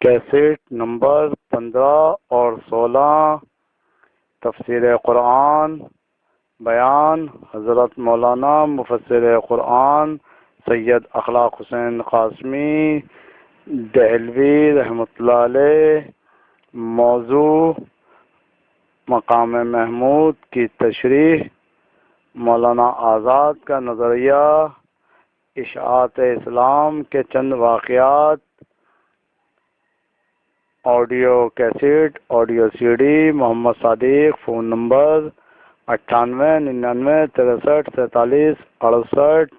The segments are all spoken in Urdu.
کیسٹ نمبر 15 اور 16 تفسیر قرآن بیان حضرت مولانا مفسر قرآن سید اخلاق حسین قاسمی دہلوی رحمۃ اللہ علیہ۔ موضوع مقام محمود کی تشریح، مولانا آزاد کا نظریہ، اشاعت اسلام کے چند واقعات، audio cassette, audio C D. Muhammad Sadiq, phone number 98 99 63 47 68۔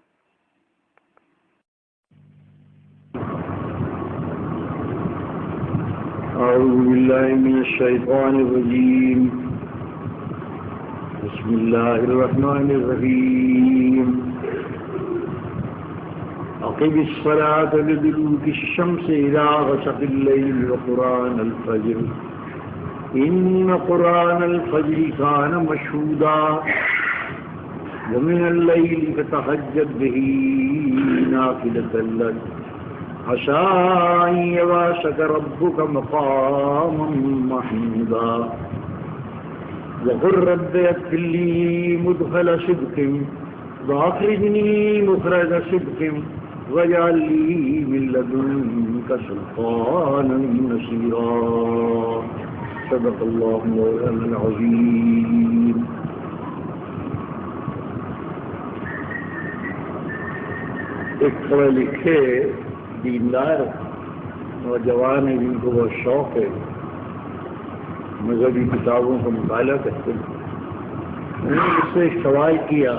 أعوذ بالله من الشيطان الرجيم. بسم الله الرحمن الرحيم. أقم الصلاة لدلوك الشمس إلى غسق الليل وقرآن الفجر إن قرآن الفجر كان مشهودا ومن الليل فتهجد به نافلة لك عسى أن يبعثك ربك مقاما محمودا وقل رب يغفر لي مدخل صدق وأخرجني مخرج صدق واجعل لي من لدنك سلطانا نصيرا صدق الله مولانا العظيم. ایک پڑھے لکھے دیندار نوجوان ہیں جن کو بہت شوق ہے مذہبی کتابوں کا مطالعہ کرتے ہیں. میں نے اس سے ایک سوال کیا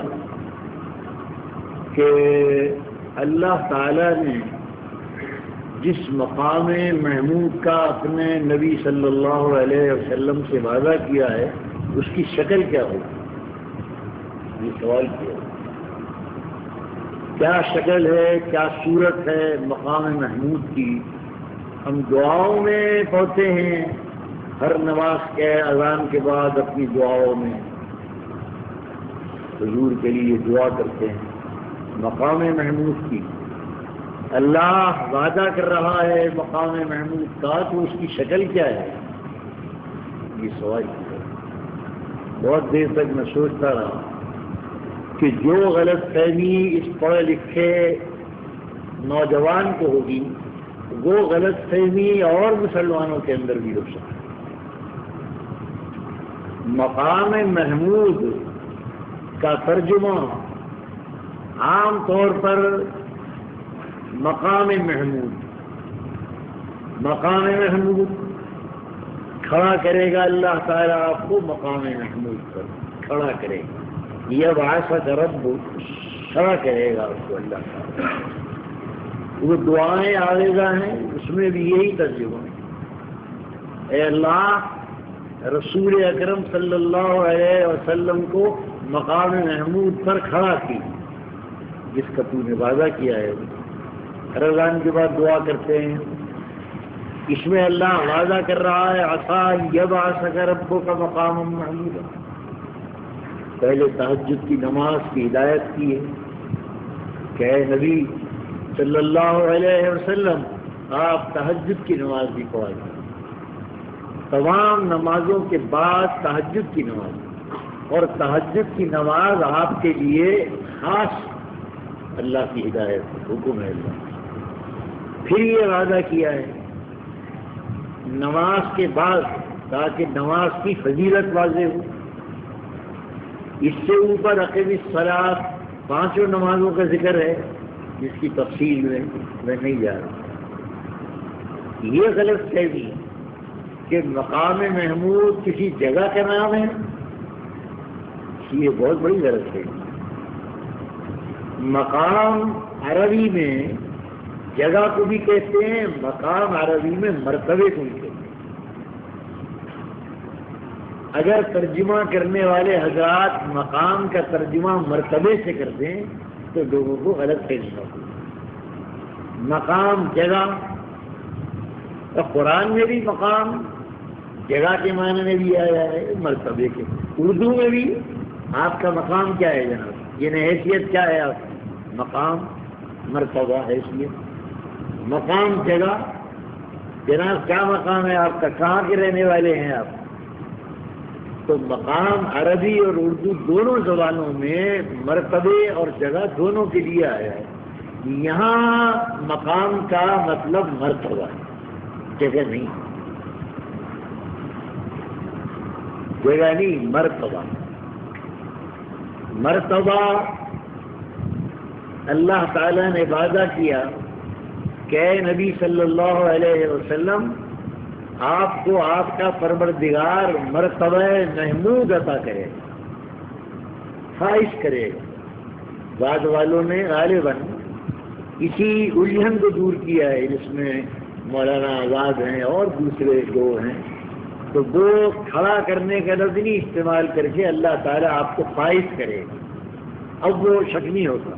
کہ اللہ تعالیٰ نے جس مقام محمود کا اپنے نبی صلی اللہ علیہ وسلم سے وعدہ کیا ہے اس کی شکل کیا ہوگی؟ یہ سوال کیا. کیا شکل ہے، کیا صورت ہے مقام محمود کی؟ ہم دعاؤں میں پڑھتے ہیں، ہر نماز کے اذان کے بعد اپنی دعاؤں میں حضور کے لیے دعا کرتے ہیں. مقام محمود کی اللہ وعدہ کر رہا ہے مقام محمود کا، تو اس کی شکل کیا ہے؟ یہ سوال کیا. بہت دیر تک میں سوچتا رہا کہ جو غلط فہمی اس پڑھے لکھے نوجوان کو ہوگی وہ غلط فہمی اور مسلمانوں کے اندر بھی ہو سکتی. مقام محمود کا ترجمہ عام طور پر مقام محمود کھڑا کرے گا. اللہ تعالیٰ آپ کو مقام محمود پر کھڑا کرے گا. یہ بحث رب کھڑا کرے گا اس کو اللہ تعالیٰ. وہ دعائیں آویزہ ہیں، اس میں بھی یہی ترجمہ ہے. اے اللہ، رسول اکرم صلی اللہ علیہ وسلم کو مقام محمود پر کھڑا کی جس کا تو نے وعدہ کیا ہے. ہر اذان کے بعد دعا کرتے ہیں. اس میں اللہ وعدہ کر رہا ہے عسیٰ یبعثک ربک مقاما محمودا. پہلے تہجد کی نماز کی ہدایت کی ہے کہ اے نبی صلی اللہ علیہ وسلم آپ تہجد کی نماز بھی پڑھا کریں. تمام نمازوں کے بعد تہجد کی نماز، اور تہجد کی نماز آپ کے لیے خاص اللہ کی ہدایت حکم ہے. اللہ پھر یہ وعدہ کیا ہے نماز کے بعد تاکہ نماز کی فضیلت واضح ہو. اس سے اوپر اقیم الصلاۃ 5 نمازوں کا ذکر ہے جس کی تفصیل میں نہیں جا رہا. یہ غلط فہمی کہ مقام محمود کسی جگہ کا نام ہے، یہ بہت بڑی غلط فہمی. مقام عربی میں جگہ کو بھی کہتے ہیں، مقام عربی میں مرتبے کو بھی کہتے ہیں. اگر ترجمہ کرنے والے حضرات مقام کا ترجمہ مرتبے سے کرتے ہیں تو لوگوں کو غلط فہمی ہوتی ہے. مقام جگہ، تو قرآن میں بھی مقام جگہ کے معنی میں بھی آیا ہے، مرتبے کے. اردو میں بھی آپ کا مقام کیا ہے جناب؟ یہ حیثیت کیا ہے آپ کی؟ مقام، مرتبہ، حیثیت. مقام جگہ جناب کیا مقام ہے آپ کا، کہاں کے رہنے والے ہیں آپ؟ تو مقام عربی اور اردو دونوں زبانوں میں مرتبے اور جگہ دونوں کے لیے آیا ہے۔ یہاں مقام کا مطلب مرتبہ ہے، جگہ نہیں، جگہ نہیں، مرتبہ۔ مرتبہ اللہ تعالیٰ نے وعدہ کیا کہ اے نبی صلی اللہ علیہ وسلم آپ کو آپ کا پروردگار مرتبہ محمود عطا کرے گا، خواہش کرے گا۔ بعد والوں نے غالباً اسی الجھن کو دور کیا ہے، جس میں مولانا آزاد ہیں اور دوسرے دو ہیں، تو وہ کھڑا کرنے کا لفظ نہیں استعمال کر کے اللہ تعالیٰ آپ کو خواہش کرے گا۔ اب وہ شک نہیں ہوتا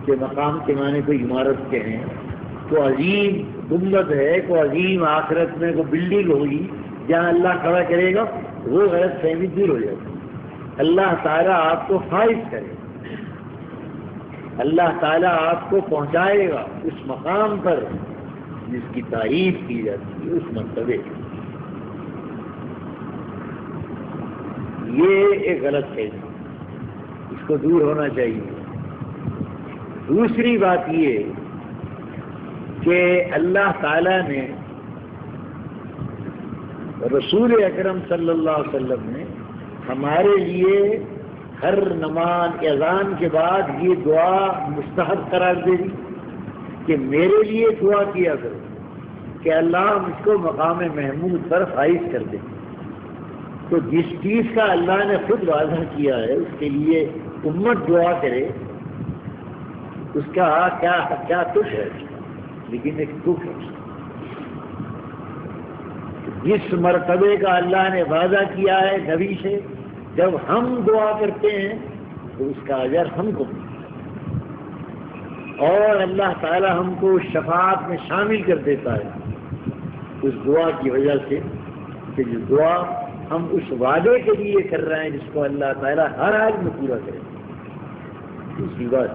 کہ مقام کے معنی کوئی عمارت کے ہیں، تو عظیم گنبد ہے، کوئی عظیم آخرت میں کوئی بلڈنگ ہوگی جہاں اللہ کھڑا کرے گا، وہ غلط فہمی دور ہو جاتی ہے۔ اللہ تعالیٰ آپ کو خواہش کرے گا، اللہ تعالیٰ آپ کو پہنچائے گا اس مقام پر جس کی تعریف کی جاتی ہے، اس مرتبے کی۔ یہ ایک غلط ہے، اس کو دور ہونا چاہیے۔ دوسری بات یہ کہ اللہ تعالیٰ نے رسول اکرم صلی اللہ علیہ وسلم نے ہمارے لیے ہر نماز اذان کے بعد یہ دعا مستحب قرار دے دی کہ میرے لیے دعا کیا کرو کہ اللہ مجھ کو مقام محمود پر فائز کر دے۔ تو جس چیز کا اللہ نے خود واضح کیا ہے اس کے لیے امت دعا کرے، اس کا کیا تک ہے، لیکن ایک تک ہے۔ جس مرتبے کا اللہ نے وعدہ کیا ہے نبی سے، جب ہم دعا کرتے ہیں تو اس کا اجر ہم کو ملتا ہے، اور اللہ تعالی ہم کو شفاعت میں شامل کر دیتا ہے اس دعا کی وجہ سے کہ جو دعا ہم اس وعدے کے لیے کر رہے ہیں جس کو اللہ تعالیٰ ہر حال میں پورا کرے۔ دوسری بات،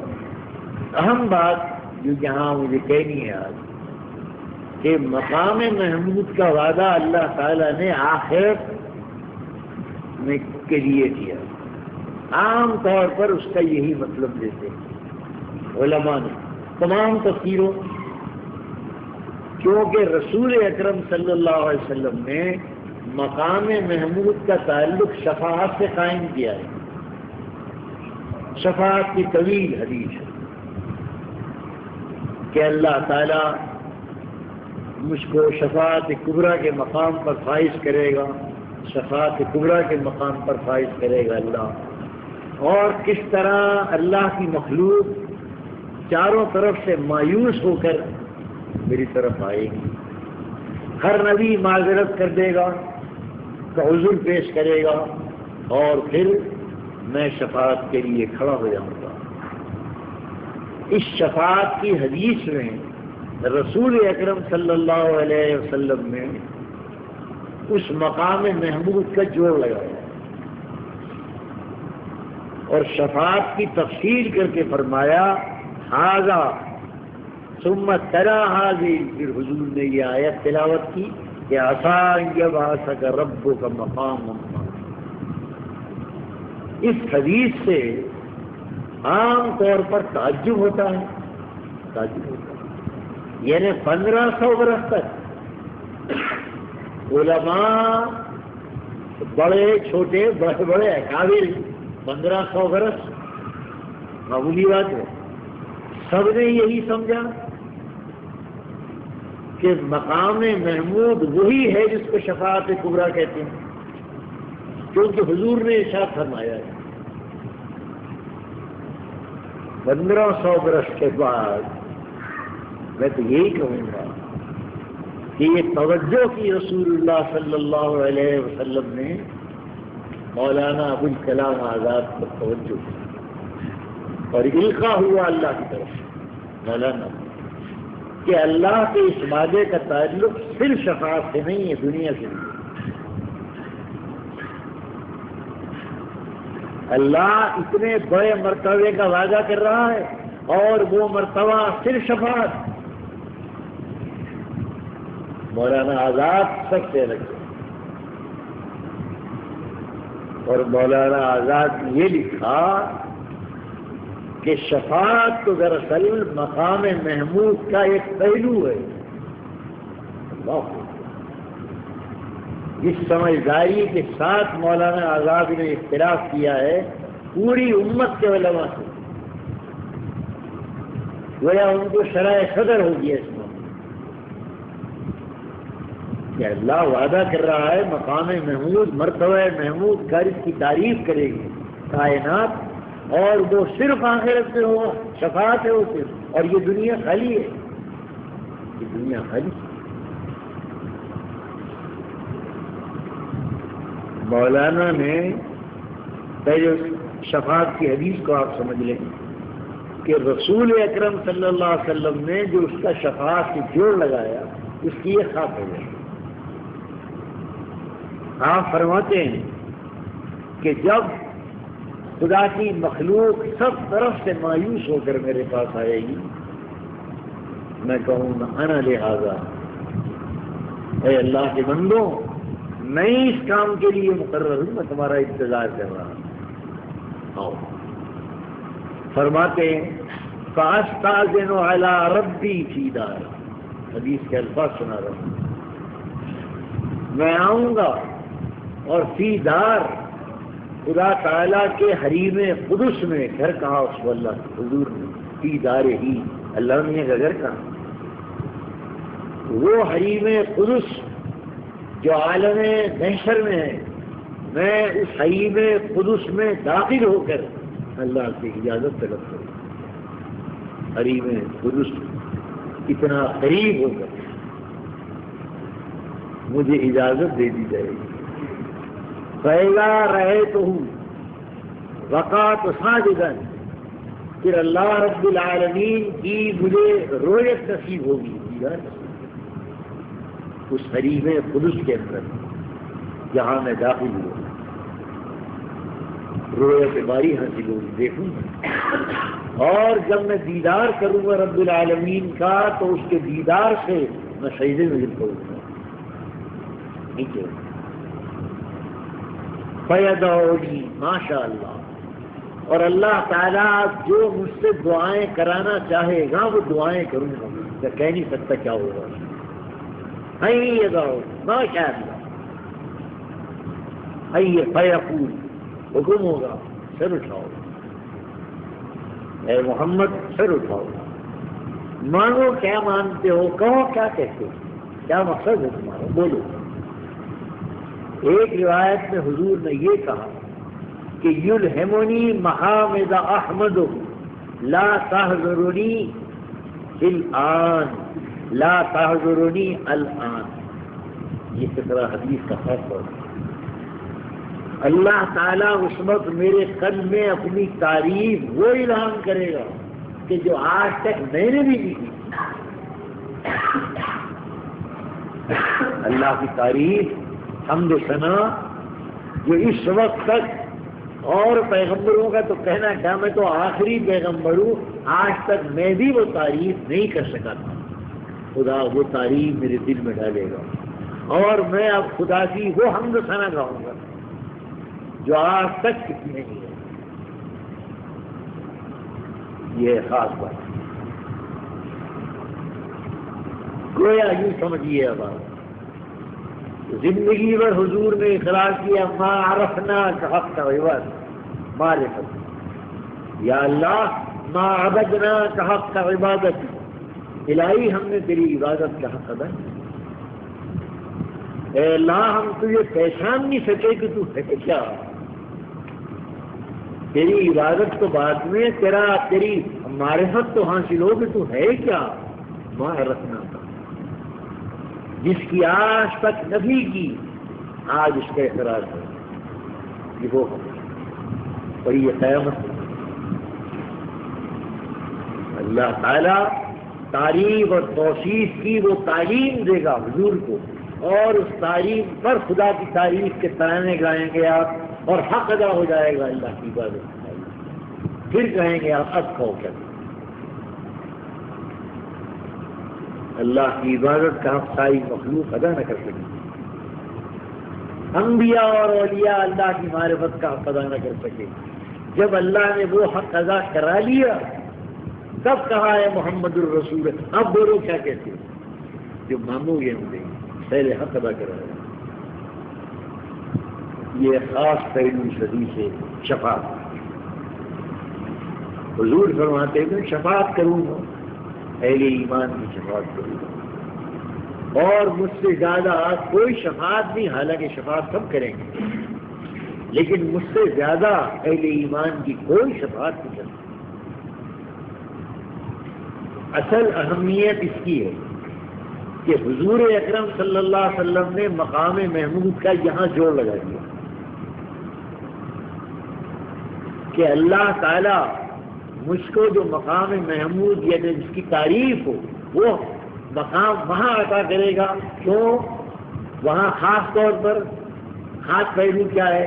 اہم بات جو یہاں مجھے کہنی ہے آج، کہ مقام محمود کا وعدہ اللہ تعالیٰ نے آخرت میں کے لیے کیا۔ عام طور پر اس کا یہی مطلب دیتے ہیں علماء نے تمام تفسیروں، کیونکہ رسول اکرم صلی اللہ علیہ وسلم نے مقام محمود کا تعلق شفاعت سے قائم کیا ہے۔ شفاعت کی طویل حدیث ہے کہ اللہ تعالیٰ مجھ کو شفاعت کبریٰ کے مقام پر فائز کرے گا، شفاعت کبریٰ کے مقام پر فائز کرے گا اللہ، اور کس طرح اللہ کی مخلوق چاروں طرف سے مایوس ہو کر میری طرف آئے گی۔ ہر نبی معذرت کر دے گا، عذر پیش کرے گا، اور پھر میں شفاعت کے لیے کھڑا ہو جاؤں گا۔ اس شفاعت کی حدیث میں رسول اکرم صلی اللہ علیہ وسلم نے اس مقام محمود کا جوڑ لگایا اور شفاعت کی تفصیل کر کے فرمایا ھذا ثم تلا ھذہ، پھر حضور نے یہ آیت تلاوت کی کہ عسیٰ ان یبعثک ربک مقاما محمودا۔ اس حدیث سے عام طور پر تعجب ہوتا ہے، یعنی 1500 برس تک علماء بڑے چھوٹے بڑے بڑے اکابر 1500 برس معمولی بات ہے، سب نے یہی سمجھا کہ مقام محمود وہی ہے جس کو شفاعت کبریٰ کہتے ہیں، کیونکہ حضور نے ارشاد فرمایا ہے۔ 1500 برس کے بعد میں تو یہی کہوں گا کہ یہ توجہ کی رسول اللہ صلی اللہ علیہ وسلم نے مولانا ابوالکلام آزاد پر توجہ کی اور القا ہوا اللہ کی طرف مولانا کہ اللہ کے اس وعدے کا تعلق صرف شفاعت سے نہیں ہے، دنیا سے بھی۔ اللہ اتنے بڑے مرتبے کا وعدہ کر رہا ہے اور وہ مرتبہ صرف شفاعت، مولانا آزاد سب سے الگ ہے. اور مولانا آزاد نے یہ لکھا کہ شفاعت تو دراصل مقام محمود کا ایک پہلو ہے. جس سمجھداری کے ساتھ مولانا آزاد نے اختلاف کیا ہے پوری امت کے علماء سے، گویا ان کو شرح صدر ہو گیا اس میں کہ اللہ وعدہ کر رہا ہے مقام محمود، مرتبہ محمود کا اس کی تعریف کرے گی کائنات، اور وہ صرف آخرت میں ہوگا، شفاعت ہے وہ صرف. اور یہ دنیا خالی ہے، یہ دنیا خالی. مولانا نے پہلے شفاعت کی حدیث کو آپ سمجھ لیں کہ رسول اکرم صلی اللہ علیہ وسلم نے جو اس کا شفاعت سے جوڑ لگایا اس کی یہ خاص ہے. آپ فرماتے ہیں کہ جب خدا کی مخلوق سب طرف سے مایوس ہو کر میرے پاس آئے گی، میں کہوں گا انا لہذا، اے اللہ کے بندوں میں اس کام کے لیے مقرر ہوں، میں تمہارا انتظار کر رہا ہوں. آؤ. فرماتے ہیں فاستاذن علی ربی فی دار، حدیث کے الفاظ سنا رہا ہوں، میں آؤں گا اور فی دار خدا تعالیٰ کے حریم قدس میں. گھر کہا اس کو اللہ حضور نے، فی دار ہی، اللہ نے کا گھر کہا. وہ حریم قدس جو عالم محشر میں ہے، میں اس حریم قدس میں داخل ہو کر اللہ سے اجازت طلب کروں. حریم قدس اتنا قریب ہو کر مجھے اجازت دے دی جائے گی. پہلا رہے تو ہوں وقات ساجداً، پھر اللہ رب العالمین کی مجھے رویت نصیب ہوگی، اس حریم قدس کے اندر جہاں میں داخل ہوں، رویت باری حاصل ہوگی، دیکھوں گا. اور جب میں دیدار کروں گا رب العالمین کا تو اس کے دیدار سے میں سجدے میں گر پڑوں گا. ٹھیک ہے، فیدعونی ماشاء اللہ. اور اللہ تعالیٰ جو مجھ سے دعائیں کرانا چاہے گا وہ دعائیں کروں گا، میں کہہ نہیں سکتا کیا ہوگا. ماشاء اللہ، فیقول، حکم ہوگا سر اٹھاؤ، اے محمد سر اٹھاؤ، مانو کیا مانتے ہو، کہو کیا کہتے ہو، کیا مقصد ہے تمہارا، بولو. ایک روایت میں حضور نے یہ کہا کہ یلہمنی محامد احمد لا تحضرنی الان، لا تحضرنی الان. یہ فقرہ حدیث کا فیصلہ ہے. اللہ تعالیٰ اس وقت میرے قلب میں اپنی تعریف وہ اعلان کرے گا کہ جو آج تک میں نے بھی نہیں کی. اللہ کی تعریف، حمد و ثنا جو اس وقت تک، اور پیغمبروں کا تو کہنا کیا، میں تو آخری پیغمبر ہوں، آج تک میں بھی وہ تعریف نہیں کر سکا تھا. خدا وہ تعریف میرے دل میں ڈالے گا اور میں اب خدا کی وہ حمد و ثنا گاؤں گا جو آج تک کسی نے نہیں ہے. یہ خاص بات ہے. گویا یوں سمجھیے اب آپ زندگی بھر حضور نے اقرار کیا ما عرفنا کا حق کا عبادت معرفت، یا اللہ ما عبدنا کا حق کا عبادت، الہی ہم نے تیری عبادت کا حق ادا کیا. اے اللہ ہم تجھے پہچان نہیں سکے کہ تو ہے کیا، تیری عبادت تو بعد میں، تیری معرفت تو حاصل ہو کہ تو ہے کیا. ما عرفنا کا، جس کی آج تک نفی کی آج اس کا اقرار ہے، یہ وہ اور یہ قیامت. اللہ تعالیٰ تعریف اور توصیف کی وہ تعلیم دے گا حضور کو، اور اس تعریف پر خدا کی تعریف کے ترانے گائیں گے آپ، اور حق ادا ہو جائے گا اللہ کی عبادت. پھر کہیں گے آپ اب کھو کر. اللہ کی عبادت کا حق ساری مخلوق ادا نہ کر سکے، انبیاء اور اولیاء اللہ کی معرفت کا حق ادا نہ کر سکے۔ جب اللہ نے وہ حق ادا کرا لیا تب کہا ہے محمد الرسول، اب بولو کیا کہتے ہیں؟ جو مانگو گے ہم دیں گے، پہلے حق ادا کرا ہے۔ یہ خاص پہلو صدی سے شفاعت، حضور فرماتے ہیں شفاعت کروں گا، اہل ایمان کی شفاعت کروں گا، اور مجھ سے زیادہ کوئی شفاعت نہیں، حالانکہ شفاعت سب کریں گے، لیکن مجھ سے زیادہ اہل ایمان کی کوئی شفاعت نہیں کرتی۔ اصل اہمیت اس کی ہے کہ حضور اکرم صلی اللہ علیہ وسلم نے مقام محمود کا یہاں جوڑ لگا دیا کہ اللہ تعالی مجھ کو جو مقام محمود یا جس کی تعریف ہو وہ مقام وہاں عطا کرے گا۔ کیوں؟ وہاں خاص طور پر خاص پہلو کیا ہے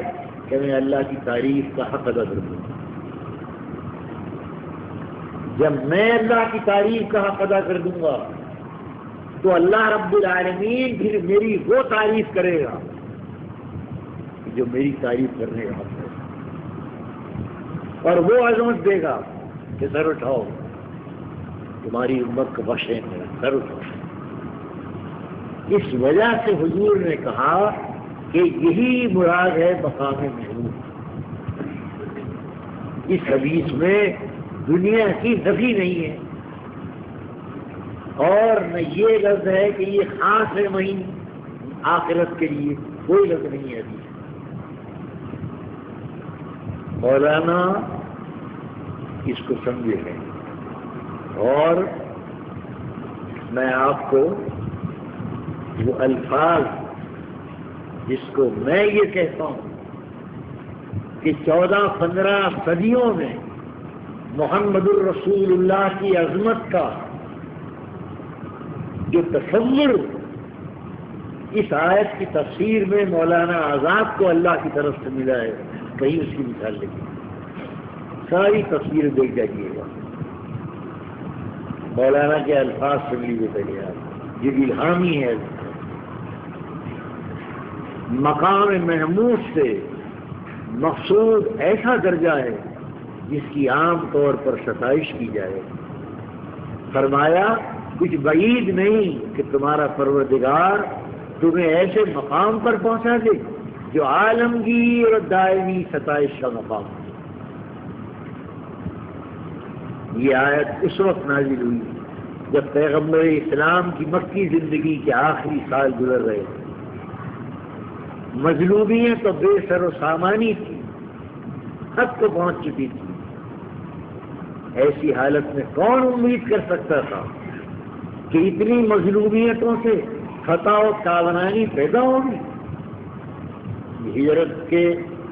کہ میں اللہ کی تعریف کا حق ادا کروں۔ جب میں اللہ کی تعریف کا حق ادا کر دوں گا تو اللہ رب العالمین پھر میری وہ تعریف کرے گا جو میری تعریف کرنے کا حق ہے، اور وہ عظمت دے گا کہ سر اٹھاؤ، تمہاری امت کو بخشیں گے، سر اٹھاؤ۔ اس وجہ سے حضور نے کہا کہ یہی مراد ہے مقام محمود۔ اس حدیث میں دنیا کی نفی نہیں ہے، اور نہ یہ لفظ ہے کہ یہ خاص ہے وہیں آخرت کے لیے، کوئی لفظ نہیں ہے حدیث۔ مولانا اس کو سمجھے ہیں، اور میں آپ کو وہ الفاظ جس کو میں یہ کہتا ہوں کہ 14-15 صدیوں میں محمد الرسول اللہ کی عظمت کا جو تصور اس آیت کی تفسیر میں مولانا آزاد کو اللہ کی طرف سے ملا ہے، کہیں اس کی مثال لگی، ساری تصویر دیکھ جائیے گا۔ مولانا کے الفاظ سن لیجیے پہلے آپ، یہ الہامی ہے۔ مقام محمود سے مقصود ایسا درجہ ہے جس کی عام طور پر ستائش کی جائے۔ فرمایا کچھ بعید نہیں کہ تمہارا پروردگار تمہیں ایسے مقام پر پہنچا دے جو عالمگیر اور دائمی ستائش کا مقام ہے۔ یہ آیت اس وقت نازل ہوئی جب پیغمبر اسلام کی مکی زندگی کے آخری سال گزر رہے تھے۔ مظلومیت تو بے سر و سامانی تھی، حد کو پہنچ چکی تھی۔ ایسی حالت میں کون امید کر سکتا تھا کہ اتنی مظلومیتوں سے فتح و کاونانی پیدا ہوگی؟ ہجرت کے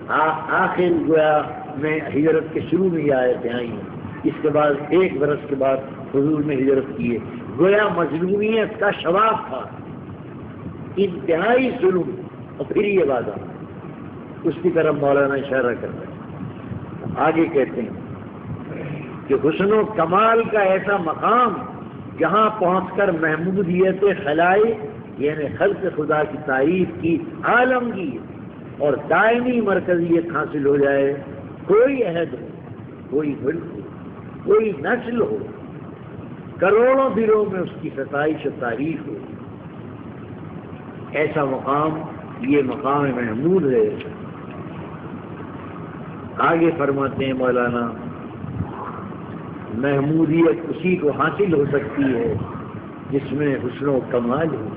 آخر گویا میں ہجرت کے شروع میں یہ آیتیں آئی ہیں، اس کے بعد 1 برس کے بعد حضور نے ہجرت کی ہے۔ گویا مظلومیت کا شباب تھا، انتہائی ظلم، اور پھر یہ وعدہ، اس کی طرف مولانا اشارہ کر رہے ہیں۔ آگے کہتے ہیں کہ حسن و کمال کا ایسا مقام جہاں پہنچ کر محمودیت خلائی یعنی خلق خدا کی تعریف کی عالمگیر اور دائمی مرکزیت حاصل ہو جائے۔ کوئی عہد ہو، کوئی ملک ہو، کوئی نسل ہو، کروڑوں دلوں میں اس کی ستائش و تعریف ہو، ایسا مقام یہ مقام محمود ہے۔ آگے فرماتے ہیں مولانا، محمودیت اسی کو حاصل ہو سکتی ہے جس میں حسن و کمال ہو،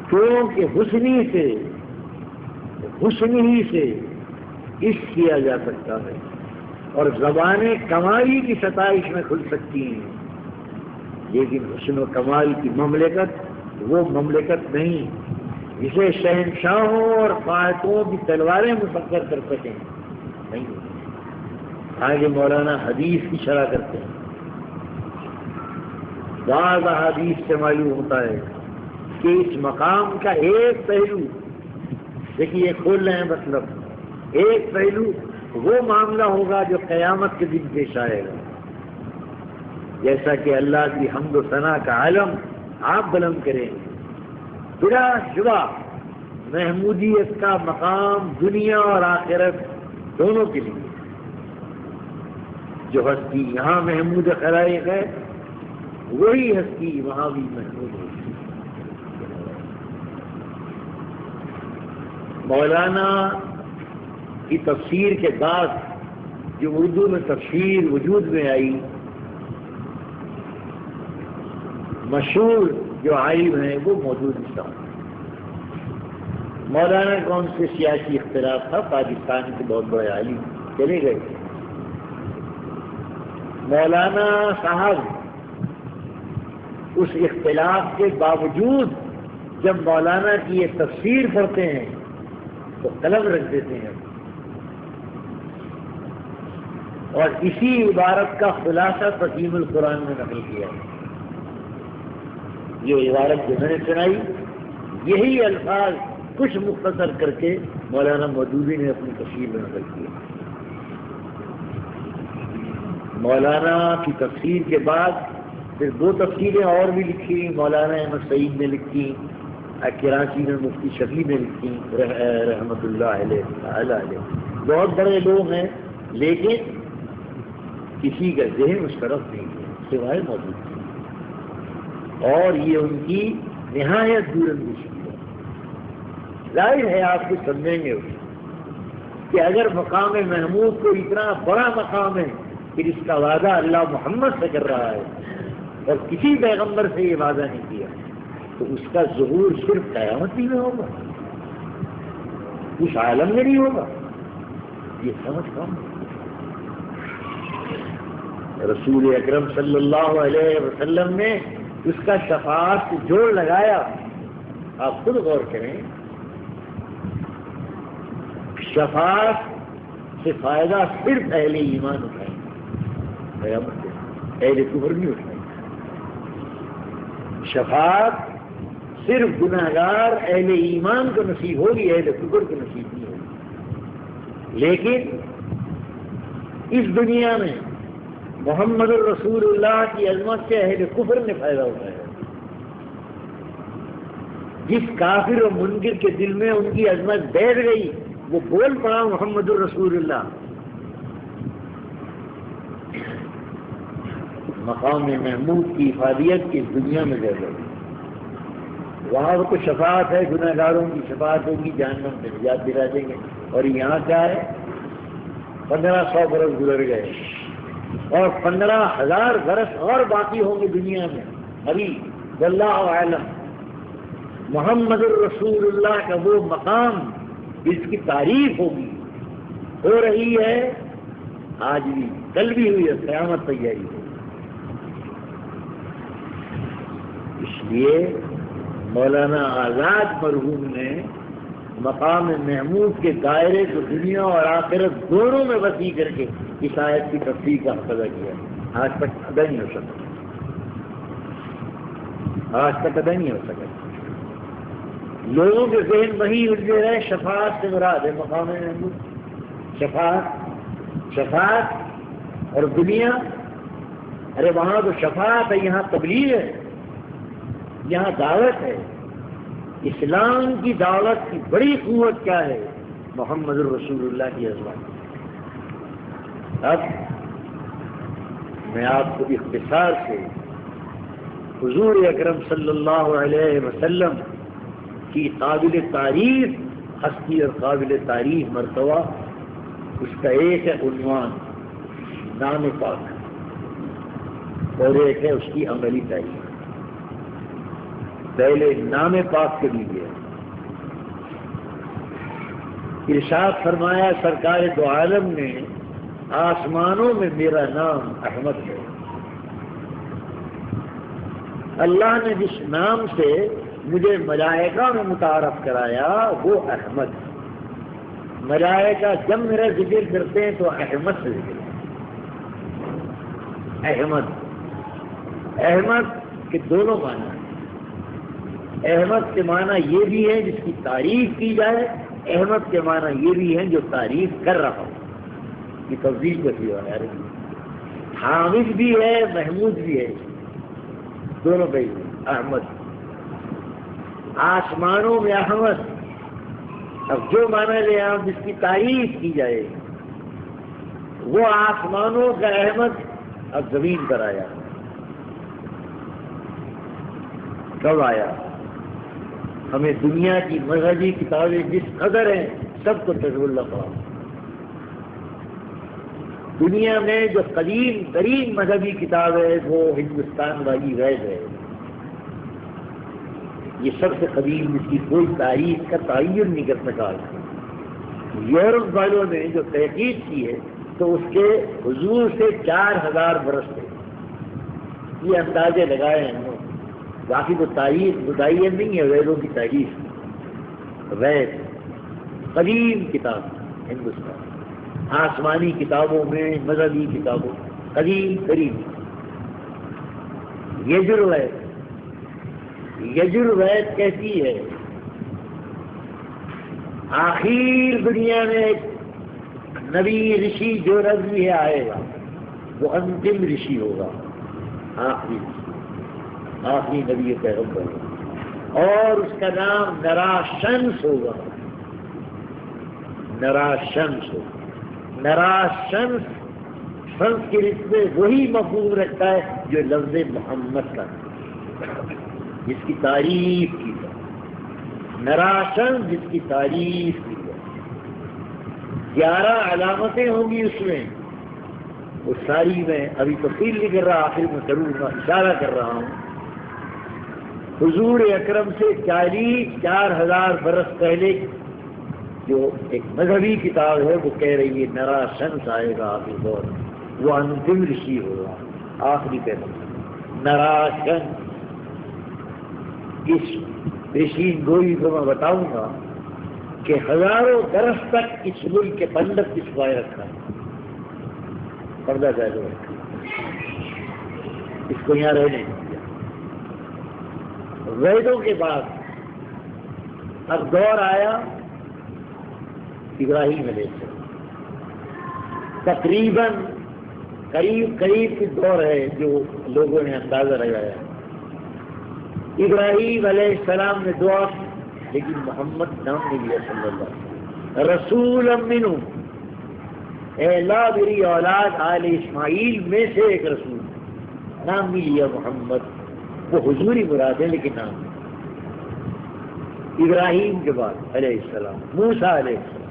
کیونکہ حسن ہی سے عشق کیا جا سکتا ہے، اور زبانیں کمالی کی ستائش میں کھل سکتی ہیں، لیکن حسن و کمال کی مملکت وہ مملکت نہیں جسے شہنشاہوں اور فاتحوں کی تلواریں مسخر کر سکیں، نہیں۔ آگے مولانا حدیث کی شرح کرتے ہیں۔ بعض حدیث سے معلوم ہوتا ہے کہ اس مقام کا ایک پہلو، دیکھیے کھول رہے ہیں مطلب، ایک پہلو وہ معاملہ ہوگا جو قیامت کے دن پیش آئے گا، جیسا کہ اللہ کی حمد و ثنا کا عالم آپ بلند کریں گے، بلا شبہ محمودیت کا مقام دنیا اور آخرت دونوں کے لیے، جو ہستی یہاں محمود خلائق ہے وہی ہستی وہاں بھی محمود ہوگی۔ مولانا کی تفسیر کے بعد جو اردو میں تفسیر وجود میں آئی، مشہور جو عالم ہیں وہ موجود نہیں۔ مولانا کا ان سے سیاسی اختلاف تھا، پاکستان کے بہت بڑے عالم چلے گئے۔ مولانا صاحب اس اختلاف کے باوجود جب مولانا کی یہ تفسیر پڑھتے ہیں تو قلم رکھ دیتے ہیں، اور اسی عبارت کا خلاصہ تقیم القرآن میں نقل کیا ہے۔ یہ عبارت جو میں نے سنائی، یہی الفاظ کچھ مختصر کر کے مولانا مودودی نے اپنی تفسیر میں نقل کیا۔ مولانا کی تفسیر کے بعد پھر دو تفسیریں اور بھی لکھی، مولانا احمد سعید نے لکھی، کراچی میں مفتی شفیع نے لکھی رحمت اللہ علیہ۔ بہت بڑے لوگ ہیں لیکن کسی کا ذہن اس طرف نہیں ہے سوائے موجود ہے، اور یہ ان کی نہایت دور اندیشی ہے۔ ظاہر ہے آپ کو سمجھیں گے کہ اگر مقام محمود کو اتنا بڑا مقام ہے، پھر اس کا وعدہ اللہ محمد سے کر رہا ہے اور کسی پیغمبر سے یہ وعدہ نہیں کیا، تو اس کا ظہور صرف قیامت ہی میں ہوگا، اس عالم میں نہیں ہوگا۔ یہ سمجھ کم ہے۔ رسول اکرم صلی اللہ علیہ وسلم نے اس کا شفاعت سے جوڑ لگایا۔ آپ خود غور کریں، شفاعت سے فائدہ صرف اہل ایمان اٹھائیں گے، اہل کفر نہیں اٹھائیں گے۔ شفاعت صرف گناہگار اہل ایمان کو نصیب ہوگی، اہل کفر کو نصیب نہیں ہوگی۔ لیکن اس دنیا میں محمد الرسول اللہ کی عظمت سے اہل کفر نے فائدہ اٹھایا۔ جس کافر و منکر کے دل میں ان کی عظمت بیٹھ گئی، وہ بول پڑا محمد الرسول اللہ۔ مقام محمود کی افادیت کی دنیا میں جا گئی، وہاں تو شفاعت ہے، گناہگاروں کی شفاعت ہوگی، جہنم سے نجات دلا دیں گے۔ اور یہاں کیا ہے، 1500 برس گزر گئے اور 15,000 برس اور باقی ہوں گے دنیا میں۔ ابھی واللہ اعلم محمد الرسول اللہ کا وہ مقام جس کی تعریف ہوگی، ہو رہی ہے، آج بھی کل بھی ہوئی ہے، قیامت تیاری ہے۔ اس لیے مولانا آزاد مرحوم نے مقام محمود کے دائرے کو دنیا اور آخرت دونوں میں وسیع کر کے اس آیت کی تفسیر کا حق ادا کیا، آج تک ادا نہیں ہو سکا، آج تک ادا نہیں ہو سکا۔ لوگوں کے ذہن وہی الجھے رہے، شفاعت سے مراد ہے مقام محمود، شفاعت اور دنیا۔ ارے وہاں تو شفاعت ہے، یہاں تبلیغ ہے، یہاں دعوت ہے۔ اسلام کی دعوت کی بڑی قوت کیا ہے؟ محمد الرسول اللہ کی عظمت۔ اب میں آپ کو اختصار سے حضور اکرم صلی اللہ علیہ وسلم کی قابل تعریف ہستی اور قابل تعریف مرتبہ، اس کا ایک ہے عنوان نام پاک، اور ایک ہے اس کی عملی تعریف۔ پہلے نام پاک کے لیے ارشاد فرمایا سرکار دو عالم نے، آسمانوں میں میرا نام احمد ہے۔ اللہ نے جس نام سے مجھے ملائکہ میں متعارف کرایا وہ احمد ہے۔ ملائکہ جب میرا ذکر کرتے ہیں تو احمد سے ذکر کرتے ہیں۔ احمد کے دونوں معنی ہیں۔ احمد کے معنی یہ بھی ہے جس کی تعریف کی جائے، احمد کے معنی یہ بھی ہے جو تعریف کر رہا ہو۔ یہ تفضیل کا سوا ہے، حامد بھی ہے محمود بھی ہے، دونوں بھائی احمد، آسمانوں میں احمد۔ اب جو مانا لے آپ جس کی تعریف کی جائے، وہ آسمانوں کا احمد اب زمین پر آیا۔ کب آیا؟ ہمیں دنیا کی مذہبی کتابیں جس قدر ہیں سب کو تجربہ پڑا۔ دنیا میں جو قدیم ترین مذہبی کتاب ہے وہ ہندوستان والی وید ہے، یہ سب سے قدیم، جس کی کوئی تاریخ کا تعین نہیں کر سکا۔ یورپ والوں نے جو تحقیق کی ہے تو اس کے حضور سے 4000 برس تھے، یہ اندازے لگائے ہیں انہوں نے۔ باقی تو تاریخ متعین نہیں ہے، ویدوں کی تاریخ، وید قدیم کتاب ہندوستان، آسمانی کتابوں میں، مذہبی کتابوں، قدیم ترین۔ یجروید، یجروید کہتی ہے آخر دنیا میں ایک نبی رشی جو نبی آئے گا وہ انتم رشی ہوگا، آخری نبی پیغمبر ہوگا، اور اس کا نام نراشنس ہوگا، نراشنس ہوگا۔ نراشنس سنسکرت میں وہی مفہوم رکھتا ہے جو لفظ محمد کا، جس کی تعریف کی جائے۔ نراشنس جس کی تعریف کی جائے، 11 علامتیں ہوں گی اس میں، وہ ساری میں ابھی تفصیل نہیں کر رہا، آخر میں ضرور میں اشارہ کر رہا ہوں۔ حضور اکرم سے 4000 برس پہلے جو ایک مذہبی کتاب ہے وہ کہہ رہی ہے نراشنس آئے گا آخر دور میں، وہ انتم رشی ہوگا، آخری پیغمبر نراشنس۔ اس پیشین گوئی کو میں بتاؤں گا کہ ہزاروں برس تک اس ملک کے پنڈت کی سوائے رکھا ہے، پردہ چالو رکھا، اس کو یہاں رہنے دیا۔ ویدوں کے بعد اب دور آیا ابراہیم علیہ السلام، تقریباً قریب کی دور ہے جو لوگوں نے اندازہ لگایا۔ ابراہیم علیہ السلام نے دعا کی لیکن محمد نام نہیں لیا صلی اللہ علیہ وسلم، رسول منہ، اے اللہ میری اولاد آل اسماعیل میں سے ایک رسول، نام نہیں لیا محمد، وہ حضوری مراد ہے لیکن نام نہیں۔ ابراہیم کے بعد علیہ السلام موسیٰ علیہ السلام،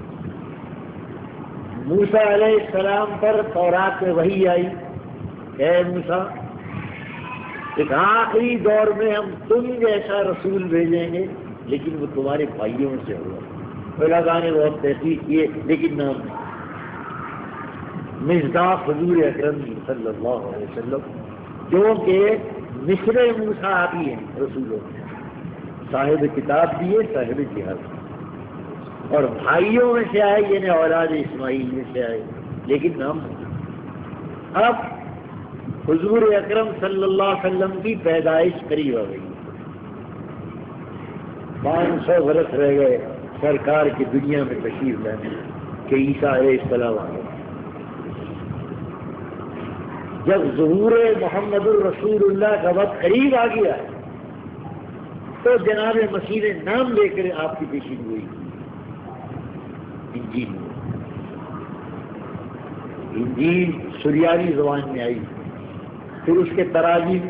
موسیٰ علیہ السلام پر تورات میں وحی آئی، اے موسیٰ ایک آخری دور میں ہم تم جیسا رسول بھیجیں گے لیکن وہ تمہارے بھائیوں سے ہوگا۔ علماء نے بہت تحقیق کیے لیکن نام نہیں۔ مصداق حضور اکرم صلی اللہ علیہ وسلم جو کہ مصر موسیٰ آتی ہیں رسولوں میں، صاحب کتاب بھی ہے، صاحب جہاد، اور بھائیوں میں سے آئے یعنی اولاد اسماعیل میں سے آئے لیکن نام نہیں۔ اب حضور اکرم صلی اللہ علیہ وسلم کی پیدائش قریب آ گئی، 500 برس رہ گئے سرکار کی دنیا میں تشریف لانے کہ عیسیٰ علیہ السلام آ گئے۔ جب ظہور محمد الرسول اللہ کا وقت قریب آ گیا تو جناب مسیح نے نام لے کر آپ کی پیشین ہوئی انجیل میں۔ انجیل سریانی زبان میں آئی، پھر اس کے تراجم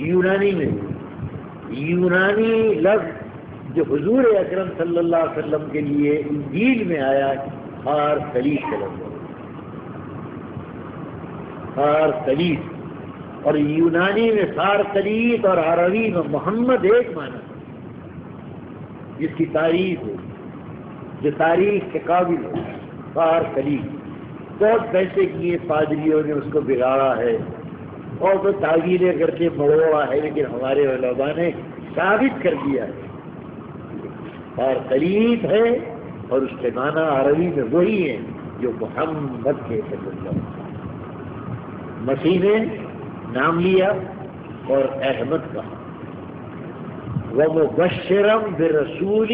یونانی میں ہوئی۔ یونانی لفظ جو حضور اکرم صلی اللہ علیہ وسلم کے لیے انجیل میں آیا خار خلیج کا لفظ، خار خلیج، اور یونانی میں خار خلیج اور عربی میں محمد ایک معنی جس کی تعریف ہو، جو تاریخ کے قابل ہو، خار خلیج۔ بہت پیسے کیے پادریوں نے اس کو بگاڑا ہے اور تو تعبیریں کر کے مڑوڑا ہے، لیکن ہمارے علماء نے ثابت کر دیا ہے اور قریب ہے، اور اس کے معنی عربی میں وہی ہیں جو محمد کے صلی اللہ علیہ وسلم۔ مسیح نے نام لیا اور احمد کہا، وَمُبَشِّرًا بِرَسُولٍ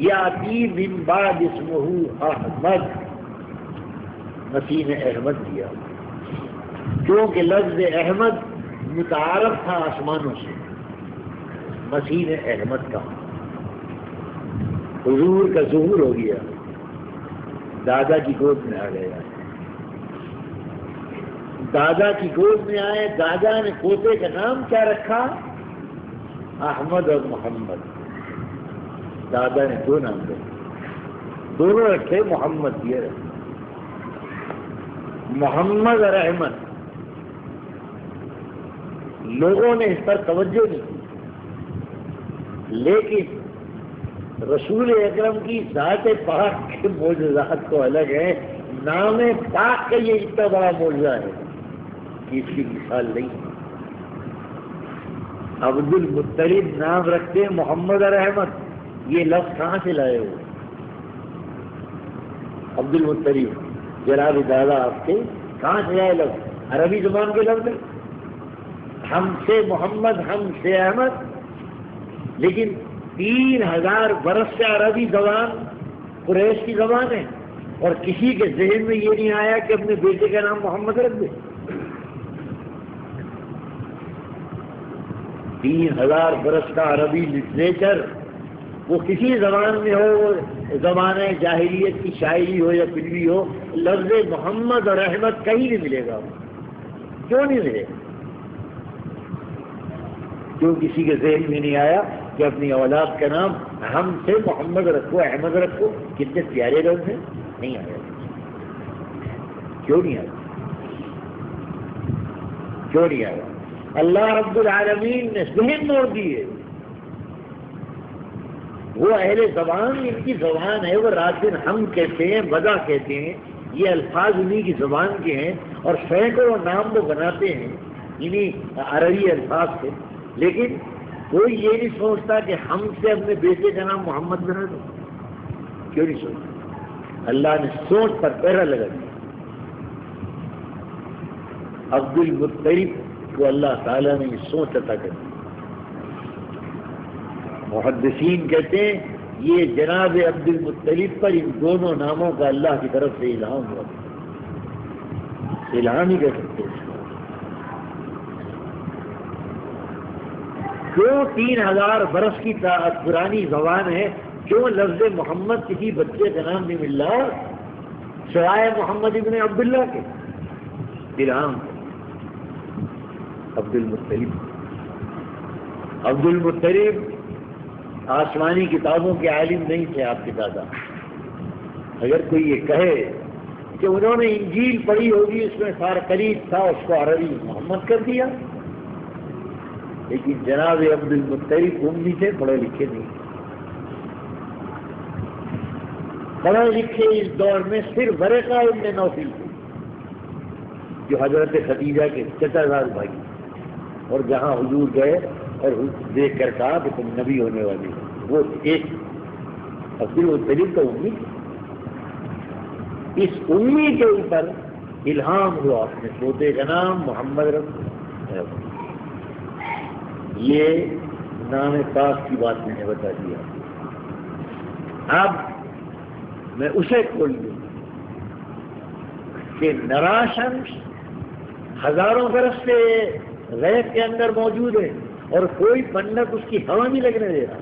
يَأْتِي مِن بَعْدِ اسْمُهُ أَحْمَدُ، مسیح نے احمد دیا۔ کیونکہ لفظ احمد متعارف تھا آسمانوں سے، مسیح نے احمد کہا، حضور کا ظہور ہو گیا، دادا کی گود میں آ گیا، دادا کی گود میں آئے، دادا نے پوتے کا نام کیا رکھا؟ احمد اور محمد۔ دادا نے دو نام رکھے، دونوں رکھے، محمد یہ رکھے، محمد اور احمد۔ لوگوں نے اس پر توجہ نہیں کی، لیکن رسول اکرم کی ذات پاک کے معجزات تو الگ ہے، نام پاک کا یہ اتنا بڑا معجزہ ہے کہ اس کی مثال نہیں ہے۔ عبد المطلب نام رکھتے ہیں محمد اور احمد، یہ لفظ کہاں سے لائے ہو؟ عبد المطلب جناب دادا آپ کے کہاں سے آئے لفظ؟ عربی زبان کے لفظ ہے، ہم سے محمد، ہم سے احمد، لیکن 3000 برس سے عربی زبان قریش کی زبان ہے، اور کسی کے ذہن میں یہ نہیں آیا کہ اپنے بیٹے کا نام محمد رکھ دے۔ 3000 برس کا عربی لٹریچر، وہ کسی زبان میں ہو، وہ زبان جاہلیت کی شاعری ہو یا کچھ بھی ہو، لفظ محمد اور احمد کہیں نہیں ملے گا۔ کیوں نہیں ملے گا؟ کیوں کسی کے ذہن میں نہیں آیا کہ اپنی اولاد کا نام ہم سے محمد رکھو، احمد رکھو؟ کتنے پیارے لفظ ہیں، نہیں آیا۔ کیوں نہیں آیا؟ کیوں نہیں آیا؟ اللہ رب العالمین نے ذہن موڑ دیے۔ وہ اہل زبان، ان کی زبان ہے، وہ رات دن ہم کہتے ہیں، بدا کہتے ہیں، یہ الفاظ انہی کی زبان کے ہیں، اور سینکڑوں نام وہ بناتے ہیں انہی عربی الفاظ سے، لیکن کوئی یہ نہیں سوچتا کہ ہم سے اپنے بیٹے کا نام محمد بنا دو۔ کیوں نہیں سوچتا؟ اللہ نے سوچ پر پہرا لگا دیا۔ عبد المطلب کو اللہ تعالیٰ نے یہ سوچ عطا کر دی۔ محدثین کہتے ہیں یہ جناب عبد المطلب پر ان دونوں ناموں کا اللہ کی طرف سے الہام ہوا، الہام ہی کہہ سکتے ہیں۔ کیوں 3000 برس کی پرانی زبان ہے، کیوں لفظ محمد کسی بچے کا نام نہیں مل رہا سوائے محمد ابن عبداللہ کے؟ الہام عبد المطلب۔ عبد المطلب آسمانی کتابوں کے عالم نہیں تھے آپ کے دادا۔ اگر کوئی یہ کہے کہ انہوں نے انجیل پڑھی ہوگی، اس میں فارقلیب تھا، اس کو عربی محمد کر دیا، لیکن جناب عبد المطلب امی تھے، پڑھے لکھے نہیں۔ پڑھے لکھے اس دور میں صرف ورقہ ابن نوفل تھے، جو حضرت خدیجہ کے چچا زاد بھائی، اور جہاں حضور گئے اور دیکھ کر کہا کہ تم نبی ہونے والے ہو، وہ ایک عبد المطلب کا امی تھی۔ اس امی کے اوپر الہام ہوا، اپنے پوتے کا نام محمد رکھو۔ یہ نام پاک کی بات میں نے بتا دیا۔ اب میں اسے کھول دوں کہ نراشن ہزاروں برس سے غیب کے اندر موجود ہے، اور کوئی پنڈت اس کی ہوا نہیں لگنے دے رہا۔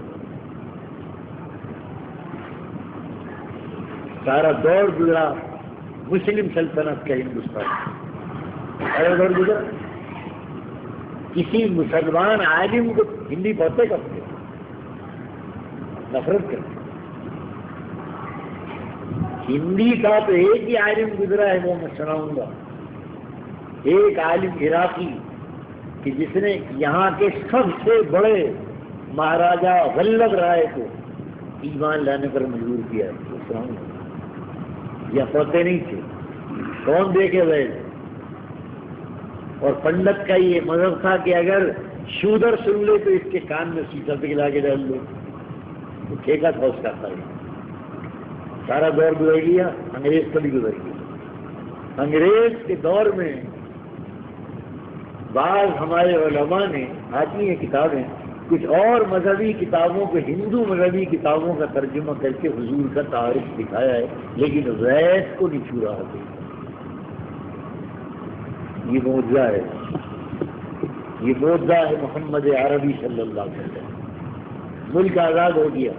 سارا دور گزرا مسلم سلطنت کا ہندوستان، سارا دور گزرا، کسی مسلمان عالم کو ہندی پڑھتے کرتے نفرت کرتے۔ ہندی کا تو ایک ہی عالم گزرا ہے، وہ میں سناؤں گا، ایک عالم عراقی کہ جس نے یہاں کے سب سے بڑے مہاراجا ولبھ رائے کو ایمان لانے پر مجبور کیا ہے، وہ سناؤں گا۔ یا پڑھتے نہیں تھے، کون دے کے گئے؟ اور پنڈت کا یہ مذہب تھا کہ اگر شودر سن لے تو اس کے کان میں سیسا پگھلا کے ڈال دو، تو ٹھیکا تھا اس کا خرچ۔ سارا دور گزر گیا، انگریز کا بھی گزر گیا۔ انگریز کے دور میں بعض ہمارے علماء نے، آتی ہیں کتابیں، کچھ اور مذہبی کتابوں کو ہندو مذہبی کتابوں کا ترجمہ کر کے حضور کا تعارف دکھایا ہے، لیکن غیب کو نہیں چھو رہا تھا۔ یہ معجزہ ہے، یہ معجزہ ہے محمد عربی صلی اللہ علیہ وسلم۔ ملک آزاد ہو گیا،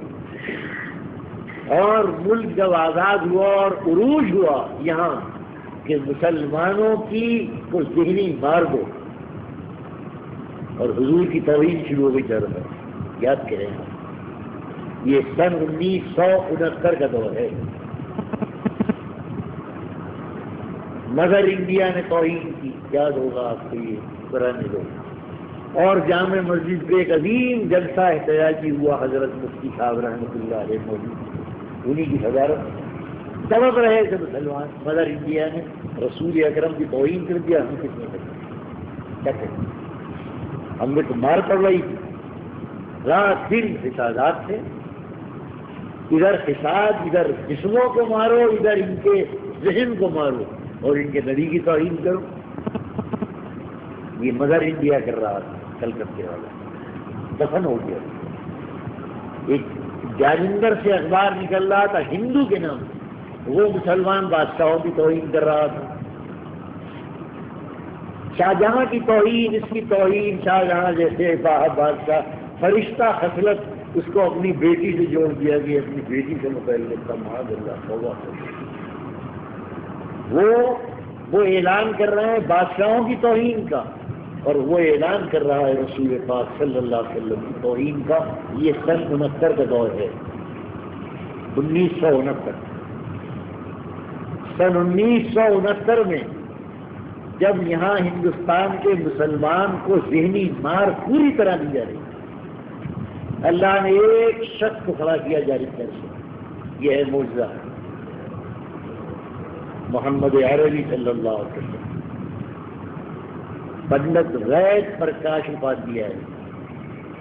اور ملک جب آزاد ہوا اور عروج ہوا یہاں کہ مسلمانوں کی کو ذہنی مار دو، اور حضور کی توہین شروع ہو گئی چاروں طرف۔ یاد کریں یہ سن 1969 کا دور ہے۔ مگر انڈیا نے توہین کی، یاد ہوگا آپ کو یہ پرانے لوگ، اور جامع مسجد پہ ایک عظیم جلسہ احتجاجی ہوا، حضرت مفتی صاحب رحمۃ اللہ علیہ موجود، انہیں کی صدارت دبک رہے تھے مسلمان، مگر انڈیا نے رسول اکرم کی توہین کر دیا۔ ہم کس نے کیا کریں؟ ہم نے تو مار پڑ رہی تھی، رات دن فسادات تھے، ادھر فساد، ادھر جسموں کو مارو، ادھر ان کے ذہن کو مارو، اور ان کے نبی کی توہین کرو۔ یہ مدر انڈیا کر رہا تھا، کلکتے والا دفن ہو گیا۔ ایک جالندر سے اخبار نکل رہا تھا ہندو کے نام، وہ مسلمان بادشاہوں کی توہین کر رہا تھا۔ شاہجہاں کی توہین، اس کی توہین، شاہجہاں جیسے صاحب بادشاہ فرشتہ خصلت، اس کو اپنی بیٹی سے جوڑ دیا گیا، اپنی بیٹی سے متعلق تھا، معاذ اللہ توبہ۔ وہ اعلان کر رہے ہیں بادشاہوں کی توہین کا، اور وہ اعلان کر رہا ہے رسول پاک صلی اللہ علیہ وسلم کی توہین کا۔ یہ سن 69 کا دور ہے، 1969۔ سن 1969 میں جب یہاں ہندوستان کے مسلمان کو ذہنی مار پوری طرح دی جا رہی، اللہ نے ایک شخص کو کھڑا کیا جاری کر سے، یہ ہے معجزہ محمد عربی صلی اللہ علیہ وسلم۔ پنڈت وید پرکاش اپادھیائے ہے،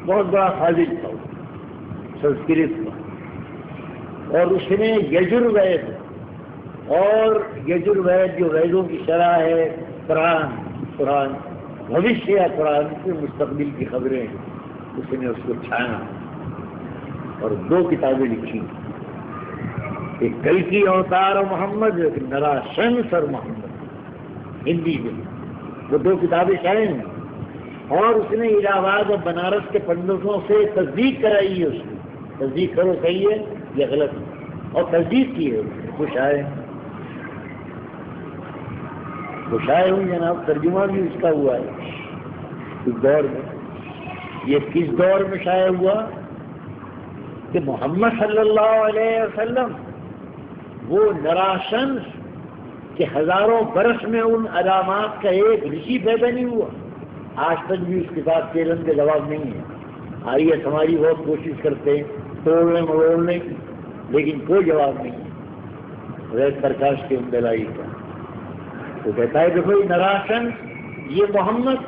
بہت بڑا خالد تھا سنسکرت کا، اور اس نے یجروید، اور یجروید جو ویدوں کی شرح ہے، قرآن بھوشیہ یا قرآن کے مستقبل کی خبریں، اس نے اس کو چھانا اور 2 کتابیں لکھی، ایک کلکی اوتار اور محمد، ایک نراشنس اور محمد، ہندی میں وہ 2 کتابیں شائع ہیں۔ اور اس نے الہ آباد اور بنارس کے پنڈتوں سے تصدیق کرائی ہے، اس کی تصدیق کرو صحیح ہے یا غلط ہے، اور تصدیق کی ہے، وہ شائع ہوئی جناب، ترجمہ بھی اس کا ہوا ہے اس دور میں۔ یہ کس دور میں شائع ہوا کہ محمد صلی اللہ علیہ وسلم وہ نراشنس کہ ہزاروں برس میں ان علامات کا ایک رشی پیدا نہیں ہوا، آج تک بھی اس کے پاس چیلن کا جواب نہیں ہے۔ آئیے ہماری بہت کوشش کرتے ہیں توڑنے مروڑنے کی، لیکن کوئی جواب نہیں ہے وید پرکاش کے ان دلائی کا۔ وہ کہتا ہے دیکھو یہ نراشنس، یہ محمد،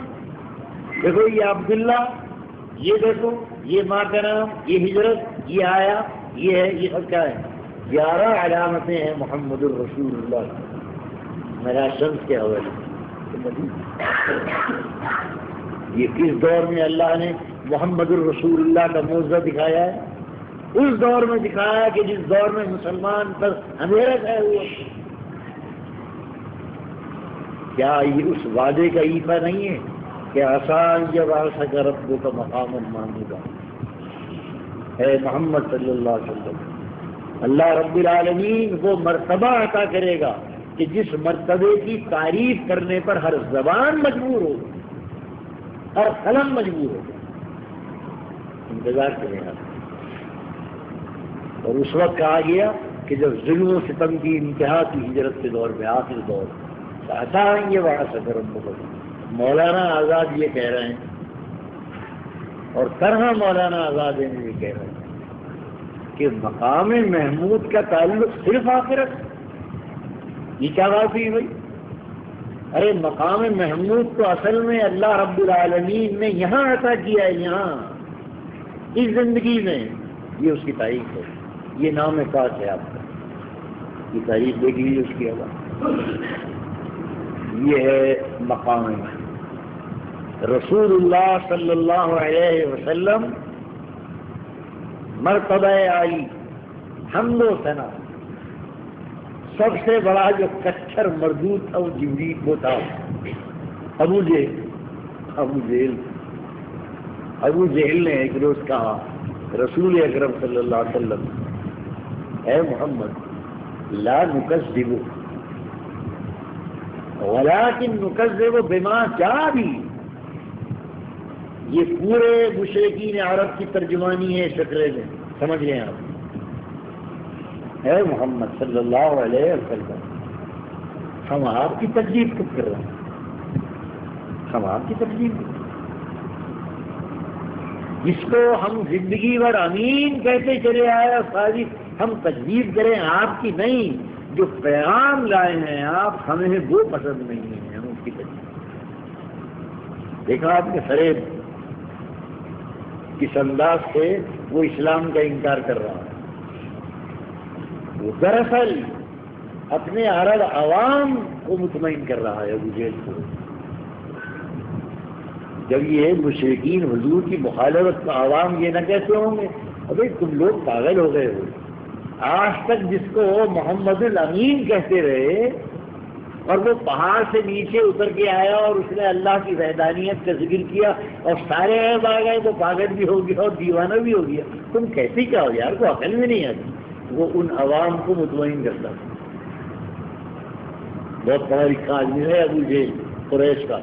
دیکھو یہ عبداللہ، یہ دیکھو یہ ماں کا نام، یہ ہجرت، یہ آیا، یہ ہے، یہ سب کیا ہے؟ 11 علامتیں ہیں محمد الرسول اللہ نراشنس کے حوالے۔ یہ کس دور میں اللہ نے محمد الرسول اللہ کا معجزہ دکھایا ہے؟ اس دور میں دکھایا کہ جس دور میں مسلمان پر اندھیرا چھایا ہوا۔ کیا یہ اس وعدے کا ایفا نہیں ہے کہ آسان جب آسا کا رب کا مقام محمودہ ہے محمد صلی اللہ علیہ وسلم؟ اللہ رب العالمین وہ مرتبہ عطا کرے گا کہ جس مرتبے کی تعریف کرنے پر ہر زبان مجبور ہو، ہر قلم مجبور ہو۔ انتظار کرے گا، اور اس وقت کہا گیا کہ جب ظلم و ستم کی انتہا کی ہجرت کے دور میں، آخر دور آسان یہ وہاں سے گرم مولانا آزاد یہ کہہ رہے ہیں، اور طرح مولانا آزاد یہ کہہ رہے ہیں کہ مقام محمود کا تعلق صرف آخرت۔ یہ کیا بات ہوئی بھائی؟ ارے مقام محمود تو اصل میں اللہ رب العالمین نے یہاں عطا کیا ہے، یہاں اس زندگی میں، یہ اس کی تاریخ ہے، یہ نام پاک ہے آپ کا، یہ تاریخ دیکھ لیجیے اس کی آواز، یہ ہے مقام محمود۔ رسول اللہ صلی اللہ علیہ وسلم مرتبہ عالی، حمد و ثنا، سب سے بڑا جو کچھر مردود تھا وہ جبریل وہ تھا، ابو جہل نے ایک روز کہا رسول اکرم صلی اللہ علیہ وسلم اے محمد لا نکذب ولکن نکذب بما جاء بھی. یہ پورے مشرکین عرب کی ترجمانی ہے شکرے میں، سمجھ لیں آپ. اے محمد صلی اللہ علیہ وسلم ہم آپ کی تکلیف کب کر رہے ہیں؟ ہم آپ کی تکلیف جس کو ہم زندگی بھر امین کہتے چلے آئے اور ساری ہم تجویز کریں آپ کی نہیں. جو پیغام لائے ہیں آپ ہمیں وہ پسند نہیں ہے، ہم اس کی تجویز. دیکھا آپ نے فریب کس انداز سے وہ اسلام کا انکار کر رہا ہے. وہ دراصل اپنے عرب عوام کو مطمئن کر رہا ہے ابو جہل کو. جب یہ مشرکین حضور کی مخالفت کا عوام یہ نہ کہتے ہوں گے ابھی تم لوگ پاگل ہو گئے ہو. آج تک جس کو محمد الامین کہتے رہے اور وہ پہاڑ سے نیچے اتر کے آیا اور اس نے اللہ کی وحدانیت کا ذکر کیا اور سارے عیب آ گئے تو پاگل بھی ہو گیا اور دیوانہ بھی ہو گیا. تم کہتے کیا ہو یار، کو عقل میں نہیں آتی. وہ ان عوام کو مطمئن کرتا تھا. بہت پڑھا لکھا آدمی ہے ابو جہل قریش کا،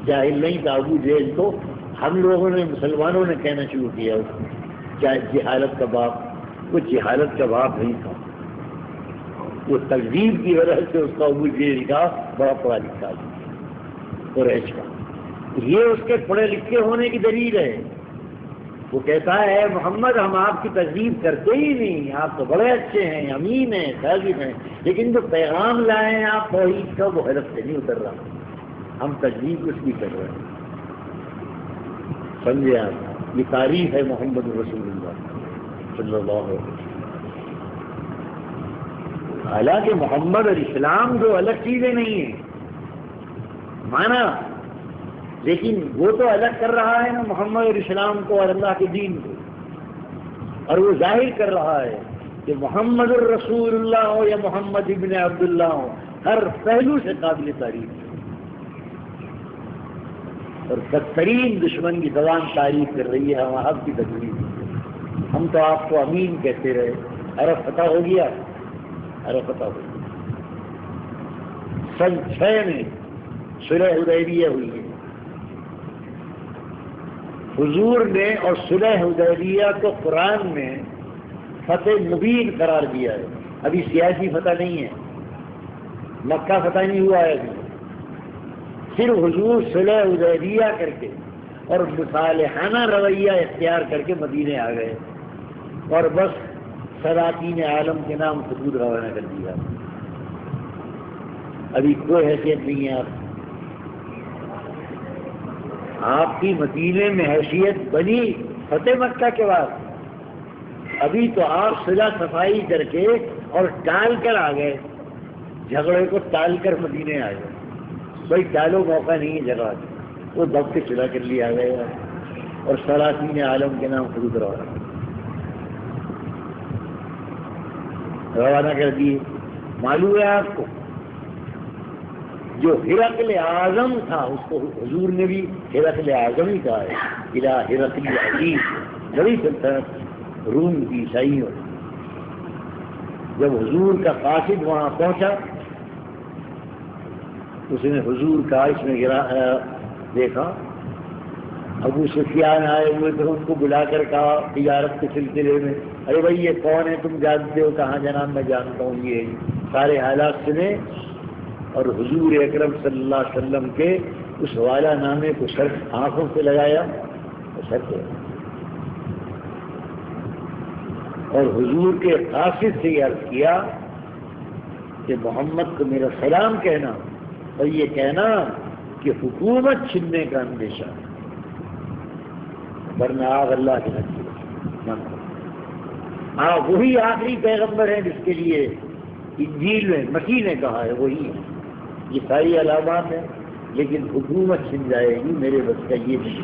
جاہل نہیں تھا. ابو جہل تو ہم لوگوں نے مسلمانوں نے کہنا شروع کیا اس کو جہالت کا باپ. وہ جہالت کا باپ نہیں تھا، وہ تقدیر کی وجہ سے اس کا ابو جہل کا بڑا پڑھا لکھا آدمی قریش کا. یہ اس کے پڑھے لکھے ہونے کی دلیل ہے. وہ کہتا ہے محمد ہم آپ کی تقدیر کرتے ہی نہیں، آپ تو بڑے اچھے ہیں، امین ہیں، صادق ہیں، لیکن جو پیغام لائے ہیں آپ توحید کا وہ حلق سے نہیں اتر رہا. ہم تجدید اس کی کر رہے ہیں. سمجھے آپ؟ یہ تعریف ہے محمد رسول اللہ صلی اللہ علیہ وسلم. حالانکہ محمد اور اسلام دو الگ چیزیں نہیں ہیں مانا، لیکن وہ تو الگ کر رہا ہے نا محمد اور اسلام کو اور اللہ کے دین کو. اور وہ ظاہر کر رہا ہے کہ محمد الرسول اللہ ہو یا محمد ابن عبداللہ ہو، ہر پہلو سے قابل تعریف ہے. اور بدترین دشمن کی زبان تعریف کر رہی ہے ہم آپ کی تکلیف. ہم تو آپ کو امین کہتے رہے. عرب فتح ہو گیا، عرب فتح ہو گیا. سن 6 میں صلح حدیبیہ ہوئی ہے. حضور نے اور صلح حدیبیہ کو قرآن میں فتح مبین قرار دیا ہے. ابھی سیاسی فتح نہیں ہے، مکہ فتح نہیں ہوا ہے ابھی. صرف حضور صلح حدیبیہ کر کے اور مصالحانہ رویہ اختیار کر کے مدینے آ گئے اور بس سلاطین عالم کے نام خطوط روانہ کر دیا. ابھی کوئی حیثیت نہیں ہے آپ کی مدینے میں حیثیت بنی فتح مکہ کے بعد. ابھی تو آپ صلح صفائی کر کے اور ٹال کر آ گئے، جھگڑے کو ٹال کر مدینے آ گئے. بھائی ٹالو، موقع نہیں ہے جگہ، وہ دب کے صلح کر لیا گئے اور سلاطین عالم کے نام خطوط روانہ کر دیے. معلوم ہے آپ کو جو ہرقل اعظم تھا اس کو حضور نے بھی ہرقل اعظم ہی کہا ہے. الہ ہرقل عظیم، بڑی سلطنت روم کی عیسائیوں. جب حضور کا قاصد وہاں پہنچا اس نے حضور کا اس میں دیکھا. ابو سفیان آئے ہوئے تھے، ان کو بلا کر کہا تجارت کے سلسلے میں، ارے بھائی یہ کون ہے تم جانتے ہو؟ کہاں جناب میں جانتا ہوں. یہ سارے حالات سنے اور حضور اکرم صلی اللہ علیہ وسلم کے اس والا نامے کو سر آنکھوں سے لگایا اور حضور کے قاصد سے یہ عرض کیا کہ محمد کو میرا سلام کہنا اور یہ کہنا کہ حکومت چھننے کا اندیشہ ورنہ آگ اللہ کے نزدیک. وہی آخری پیغمبر ہیں جس کے لیے انجیل میں مسیح نے کہا ہے وہی ہے. یہ ساری علامات ہیں لیکن حکومت چھن جائے گی میرے بس کا یہ نہیں.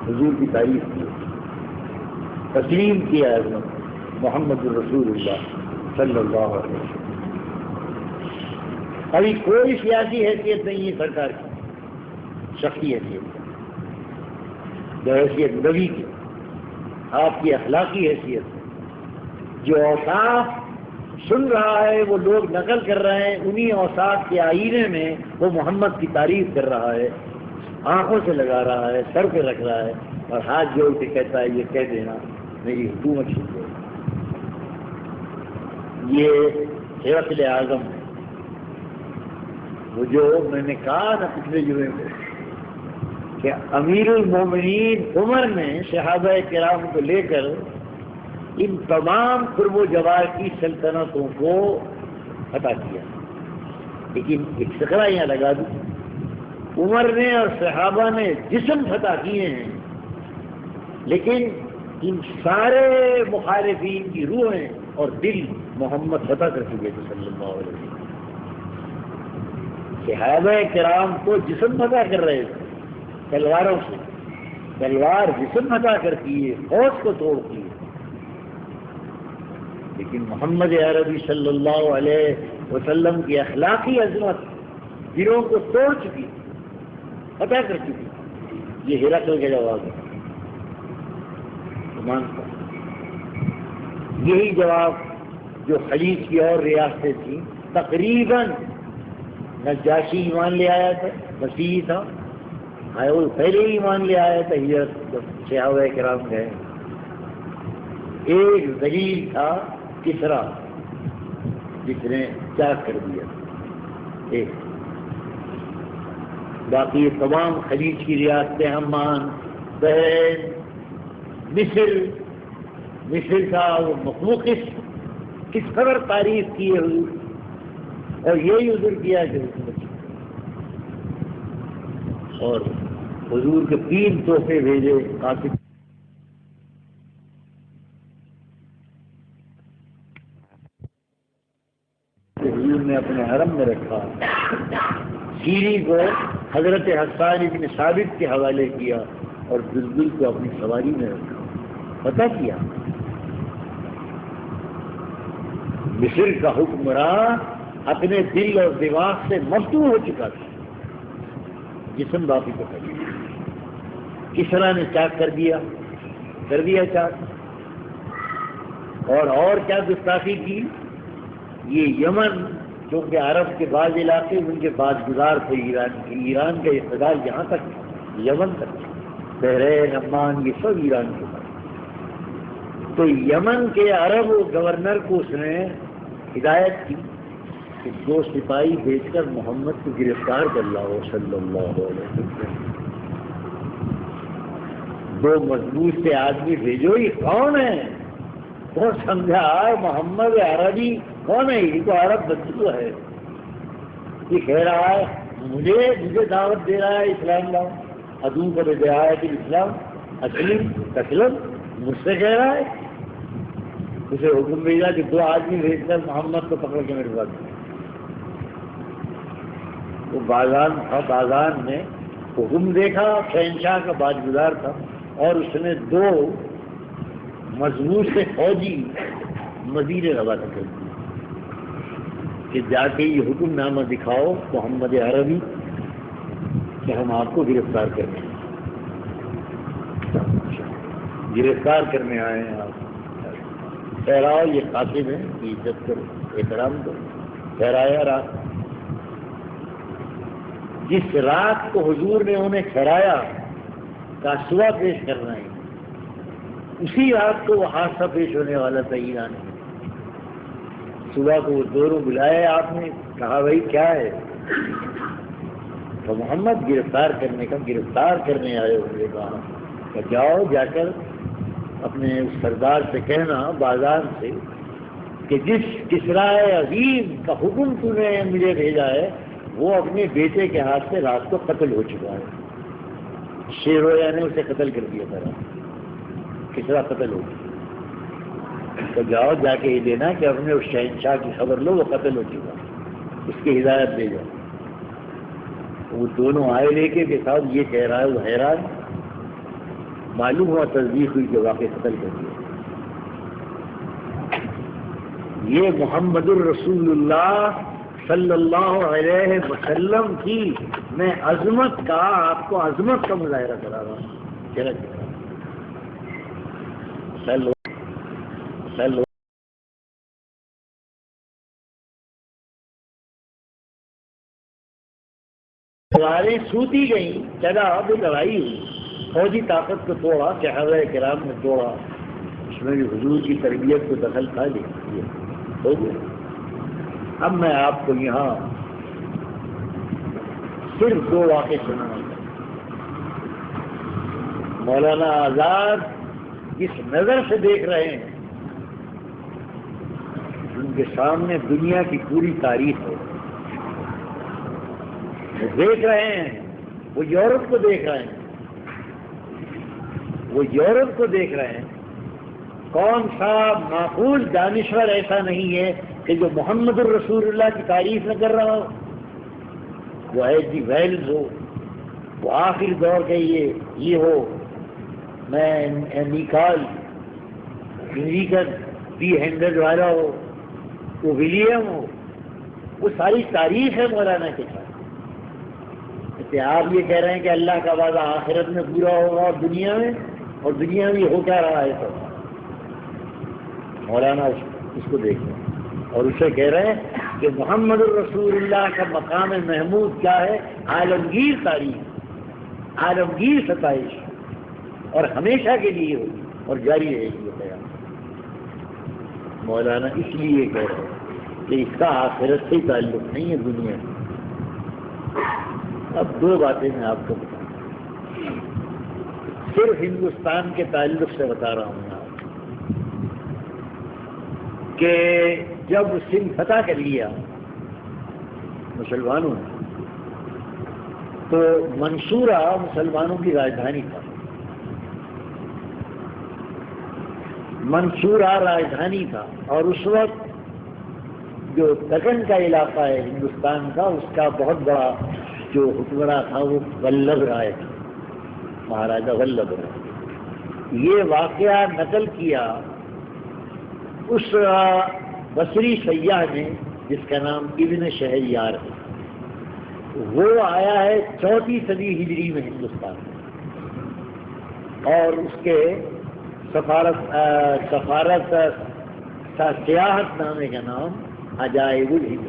حضور کی تعریف کی، تسلیم کیا ہے محمد الرسول اللہ صلی اللہ علیہ وسلم. ابھی کوئی سیاسی حیثیت نہیں ہے سرکار کی. شخصی حیثیت بحیثیت نبی کی، آپ کی اخلاقی حیثیت، جو اوصاف سن رہا ہے وہ لوگ نقل کر رہے ہیں، انہی اوصاف کے آئینے میں وہ محمد کی تعریف کر رہا ہے، آنکھوں سے لگا رہا ہے، سر پہ رکھ رہا ہے اور ہاتھ جوڑ کے کہتا ہے یہ کہہ دینا میری حکومت شروع ہے۔ یہ ہرقل اعظم ہے، وہ جو میں نے کہا نا پچھلے جمعے میں کہ امیر المومنین عمر نے صحابہ کرام کو لے کر ان تمام قرب و جوار کی سلطنتوں کو فتح کیا، لیکن ایک فقرہ یہاں لگا دوں، عمر نے اور صحابہ نے جسم فتح کیے ہیں، لیکن ان سارے مخالفین کی روحیں اور دل محمد فتح کر چکے تھے صلی اللہ علیہ وسلم۔ صحابہ کرام کو جسم فتح کر رہے تھے تلواروں سے، تلوار جسم فتح کرتی ہے، فوج کو توڑتی ہے، لیکن محمد عربی صلی اللہ علیہ وسلم کی اخلاقی عظمت دلوں کو توڑ چکی، فتح کر چکی۔ یہ ہرقل کا جواب ہے، مانتا یہی جواب جو خلیج کی اور ریاستیں تھیں تقریباً نجاشی ایمان لے آیا تھا، مسیحی تھا، وہ پہلے ہی ایمان لے آیا تھا ہجرت جب صحابہ کرام گئے۔ ایک ذلیل تھا کسرا جس نے چاک کر دیا ایک، باقی تمام خلیج کی ریاستیں عمان، بحرین، مصر کا وہ مقوقس کس قدر تعریف کیے حضور، اور یہی عذر کیا کہ اور حضور کے 3 تحفے بھیجے قاسم، حضور نے اپنے حرم میں رکھا، سیری کو حضرت حسان بن ثابت کے حوالے کیا اور بلبل کو اپنی سواری میں رکھا، پتہ کیا مصر کا حکمراں اپنے دل اور دماغ سے مفتون ہو چکا تھا، جسم باقی کو کر دیا، کسرا نے چاک کر دیا چاک، اور کیا گستاخی کی، یہ یمن کیونکہ عرب کے بعض علاقے ان کے بعد گزار تھے ایران کے، ایران کا اقتدار یہاں تک تھا، یمن تک تھا، بحرین، عمان، یہ سب ایران کے بعد، تو یمن کے عرب گورنر کو اس نے ہدایت کی کہ 2 سپاہی بھیج کر محمد کو گرفتار کر لاؤ صلی اللہ علیہ وسلم، 2 مضبوط سے آدمی بھیجو، یہ کون ہے؟ تو سمجھا محمد عربی کون ہے؟ یہ تو عرب بدو ہے، یہ کہہ رہا ہے مجھے دعوت دے رہا ہے اسلام لاؤ، ادو کا بدعات الاسلام اسلم مجھ سے کہہ رہا ہے، اسے حکم بھیجا کہ 2 آدمی بھیج کر محمد کو پکڑ کے میرے پاس، وہ بازان نے حکم دیکھا، شہنشاہ کا باجگزار تھا، اور اس نے 2 مضبوط سے فوجی مزید روانہ کر دی کہ جا کے یہ حکم نامہ دکھاؤ محمد عربی کہ ہم آپ کو گرفتار کرنے آئے ہیں، آپ ٹھہراؤ، یہ قاتل ہیں، یہ عزت کرو، احترام کرو، ٹھہرایا رات، جس رات کو حضور نے انہیں ٹھہرایا کا صبح پیش کرنا ہے، اسی رات کو وہ حادثہ پیش ہونے والا تھا ایران میں۔ صبح کو وہ دونوں بلائے، آپ نے کہا بھائی کیا ہے؟ تو محمد گرفتار کرنے آئے ہوں گے، کہا کہ جاؤ جا کر اپنے سردار سے کہنا بازار سے کہ جس کسرا عظیم کا حکم تو نے مجھے بھیجا ہے وہ اپنے بیٹے کے ہاتھ سے رات کو قتل ہو چکا ہے، شیرویا نے اسے قتل کر دیا تھا، کسرا قتل ہو گیا، تو جاؤ جا کے یہ دینا کہ اپنے اس شہنشاہ کی خبر لو وہ قتل ہو چکا، اس کی ہدایت دے جاؤ۔ وہ دونوں آئے لے کے صاحب یہ کہہ رہا ہے، وہ حیران، معلوم ہوا تصدیق ہوئی کہ واقعی قتل کر دیا۔ یہ محمد الرسول اللہ صلی اللہ علیہ وسلم کی میں عظمت کا، آپ کو عظمت کا مظاہرہ کرا رہا ہوں. صلو سواریں سوتی گئیں، جگہ اب لڑائی ہوئی، فوجی طاقت کو توڑا، صحابہ کرام نے توڑا، اس میں بھی حضور کی تربیت کو دخل تھا، ہو گیا. اب میں آپ کو یہاں صرف دو واقعے سنانا چاہتا ہوں. مولانا آزاد جس نظر سے دیکھ رہے ہیں، ان کے سامنے دنیا کی پوری تاریخ ہے، وہ دیکھ رہے ہیں، وہ یورپ کو دیکھ رہے ہیں، وہ یورپ کو دیکھ رہے ہیں. کون سا معقول دانشور ایسا نہیں ہے کہ جو محمد الرسول اللہ کی تعریف نہ کر رہا ہو؟ وہ ایچ جی ویلز ہو، وہ آخر دور کے یہ ہو، میں نیکال امریکن P100 والا ہو، وہ ولیم ہو، وہ ساری تاریخ ہے مولانا کے ساتھ. آپ یہ کہہ رہے ہیں کہ اللہ کا وعدہ آخرت میں پورا ہوگا اور دنیا میں ہو کیا رہا ہے. تو مولانا اس کو دیکھ رہے ہیں اور اسے کہہ رہے ہیں کہ محمد الرسول اللہ کا مقام محمود کیا ہے؟ عالمگیر تاریخ، عالمگیر ستائش، اور ہمیشہ کے لیے ہوگی اور جاری رہے گی. مولانا اس لیے کہہ رہے ہیں کہ اس کا آخرت سے تعلق نہیں ہے دنیا میں. اب دو باتیں میں آپ کو بتاؤں، صرف ہندوستان کے تعلق سے بتا رہا ہوں آپ کہ جب سندھ فتح کر لیا مسلمانوں نے تو منصورہ مسلمانوں کی راجدھانی تھا. منصورہ راجدھانی تھا، اور اس وقت جو دکن کا علاقہ ہے ہندوستان کا، اس کا بہت بڑا جو حکمراں تھا وہ ولبھ رائے تھا، مہاراجا ولبھ رائے. یہ واقعہ نقل کیا اس بصری سیاح نے جس کا نام ابن شہریار ہے. وہ آیا ہے 4 صدی ہجری میں ہندوستان میں، اور اس کے سفارت سیاحت نامے کا نام عجائب الہند،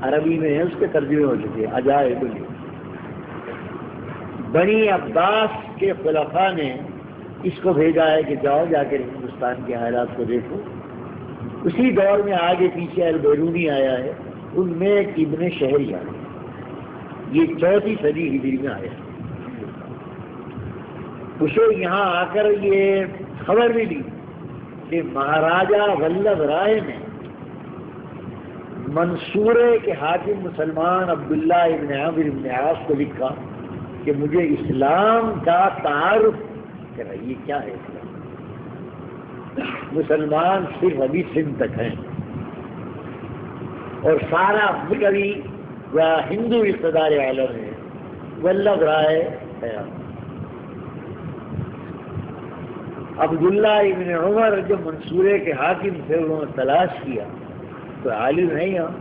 عربی میں ہے، اس کے ترجمے ہو چکے عجائب الہند. بنی عباس کے خلفاء نے اس کو بھیجا ہے کہ جاؤ جا کر ہندوستان کے حالات کو دیکھو. اسی دور میں آگے پیچھے البیرونی آیا ہے، ان میں ایک ابن شہریار ہے، یہ 4 صدی ہجری میں آیا. اسے یہاں آ کر یہ خبر ملی کہ مہاراجا ولبھ رائے نے منصورے کے حاکم مسلمان عبداللہ ابن عمرو ابن عاص کو لکھا کہ مجھے اسلام کا تعارف کرا. یہ کیا ہے اسلام؟ مسلمان صرف ابھی سندھ تک ہیں اور سارا ملوی و ہندو اقتدار عالم ہے. ولبھ رائے ہے. عبداللہ ابن عمر جو منصورے کے حاکم تھے، انہوں نے تلاش کیا تو عالم ہے یہاں،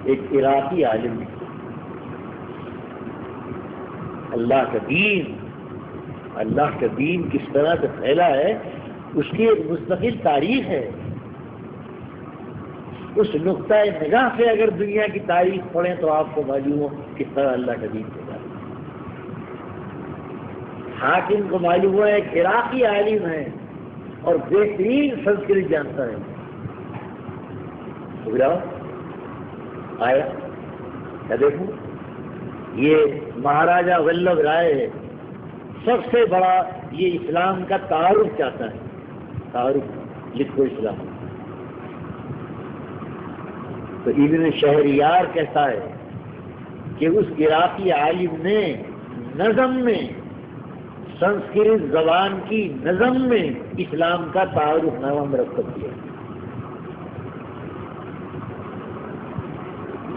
ایک عراقی عالم ہے. اللہ کا دین کس طرح سے پھیلا ہے اس کی ایک مستقل تاریخ ہے. اس نقطۂ نگاہ سے اگر دنیا کی تاریخ پڑھیں تو آپ کو معلوم ہو کس طرح اللہ کا دین پھیلا. حاکم کو معلوم ہوا ایک عراقی عالم ہے اور بہترین سنسکرت جانتا ہے. آیا کیا دیکھوں، یہ مہاراجا ولبھ رائے ہے، سب سے بڑا یہ اسلام کا تعارف چاہتا ہے. تعارف لکھو اسلام. تو ابن شہریار کہتا ہے کہ اس عراقی عالم نے نظم میں، سنسکرت زبان کی نظم میں اسلام کا تعارف نامہ مرتب کیا.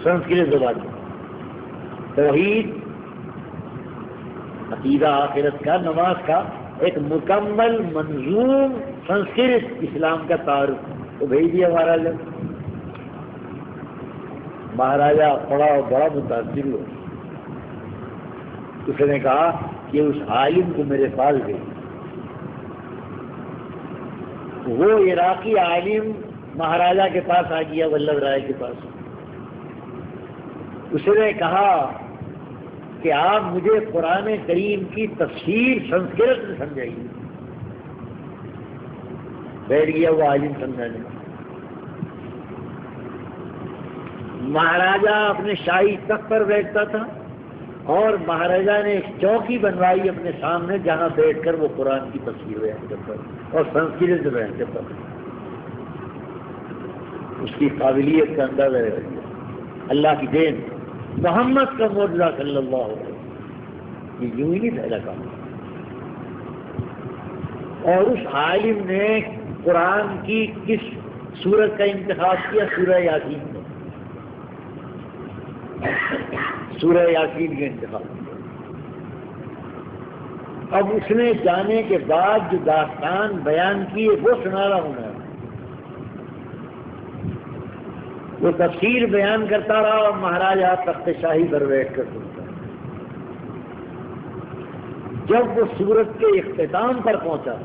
سنسکرت زبان میں توحید، عقیدہ آخرت کا، نماز کا ایک مکمل منظوم سنسکرت اسلام کا تعارف تو بھیج دیا ہمارا لوگ. مہاراجا پڑا اور بڑا متاثر ہوا. اس نے کہا کہ اس عالم کو میرے پاس دے. وہ عراقی عالم مہاراجا کے پاس آ گیا، ولبھ رائے کے پاس. اس نے کہا کہ آپ مجھے قرآن کریم کی تفسیر سنسکرت میں سمجھائیے. بیٹھ گیا وہ عالم سمجھانے. مہاراجا اپنے شاہی تخت پر بیٹھتا تھا اور مہاراجا نے ایک چوکی بنوائی اپنے سامنے جہاں بیٹھ کر وہ قرآن کی تفسیر بیان کرتا اور سنسکرت سے بیان کرتا. اس کی قابلیت کا اندازہ ہے. اللہ کی دین، محمد کا معجزہ صلی اللہ علیہ وسلم، یہ یوں ہی نہیں پھیلا کام. اور اس عالم نے قرآن کی کس سورت کا انتخاب کیا؟ سورہ یاسین میں. سورہ یاسین کا انتخاب کیا. اب اس نے جانے کے بعد جو داستان بیان کی ہے وہ سنا رہا ہوں میں. وہ تفسیر بیان کرتا رہا اور مہاراجا تخت شاہی پر بیٹھ کر سنتا. جب وہ سورت کے اختتام پر پہنچا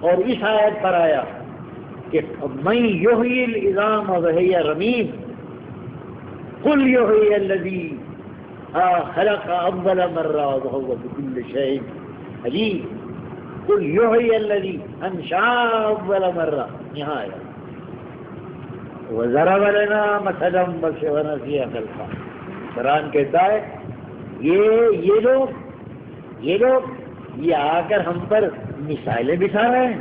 اور اس آیت پر آیا کہ من یحیی العظام وہی رمیم قل یحیی الذی خلق اول مرہ وهو بكل شیء علیم قل یحیی الذی انشأ اول مرہ، یہاں آیا وَضَرَبَ لَنَا مَثَلًا وَنَسِيَ خَلْقَهُ. قرآن کہتا ہے یہ لوگ یہ آ کر ہم پر مثالیں بچھا رہے ہیں.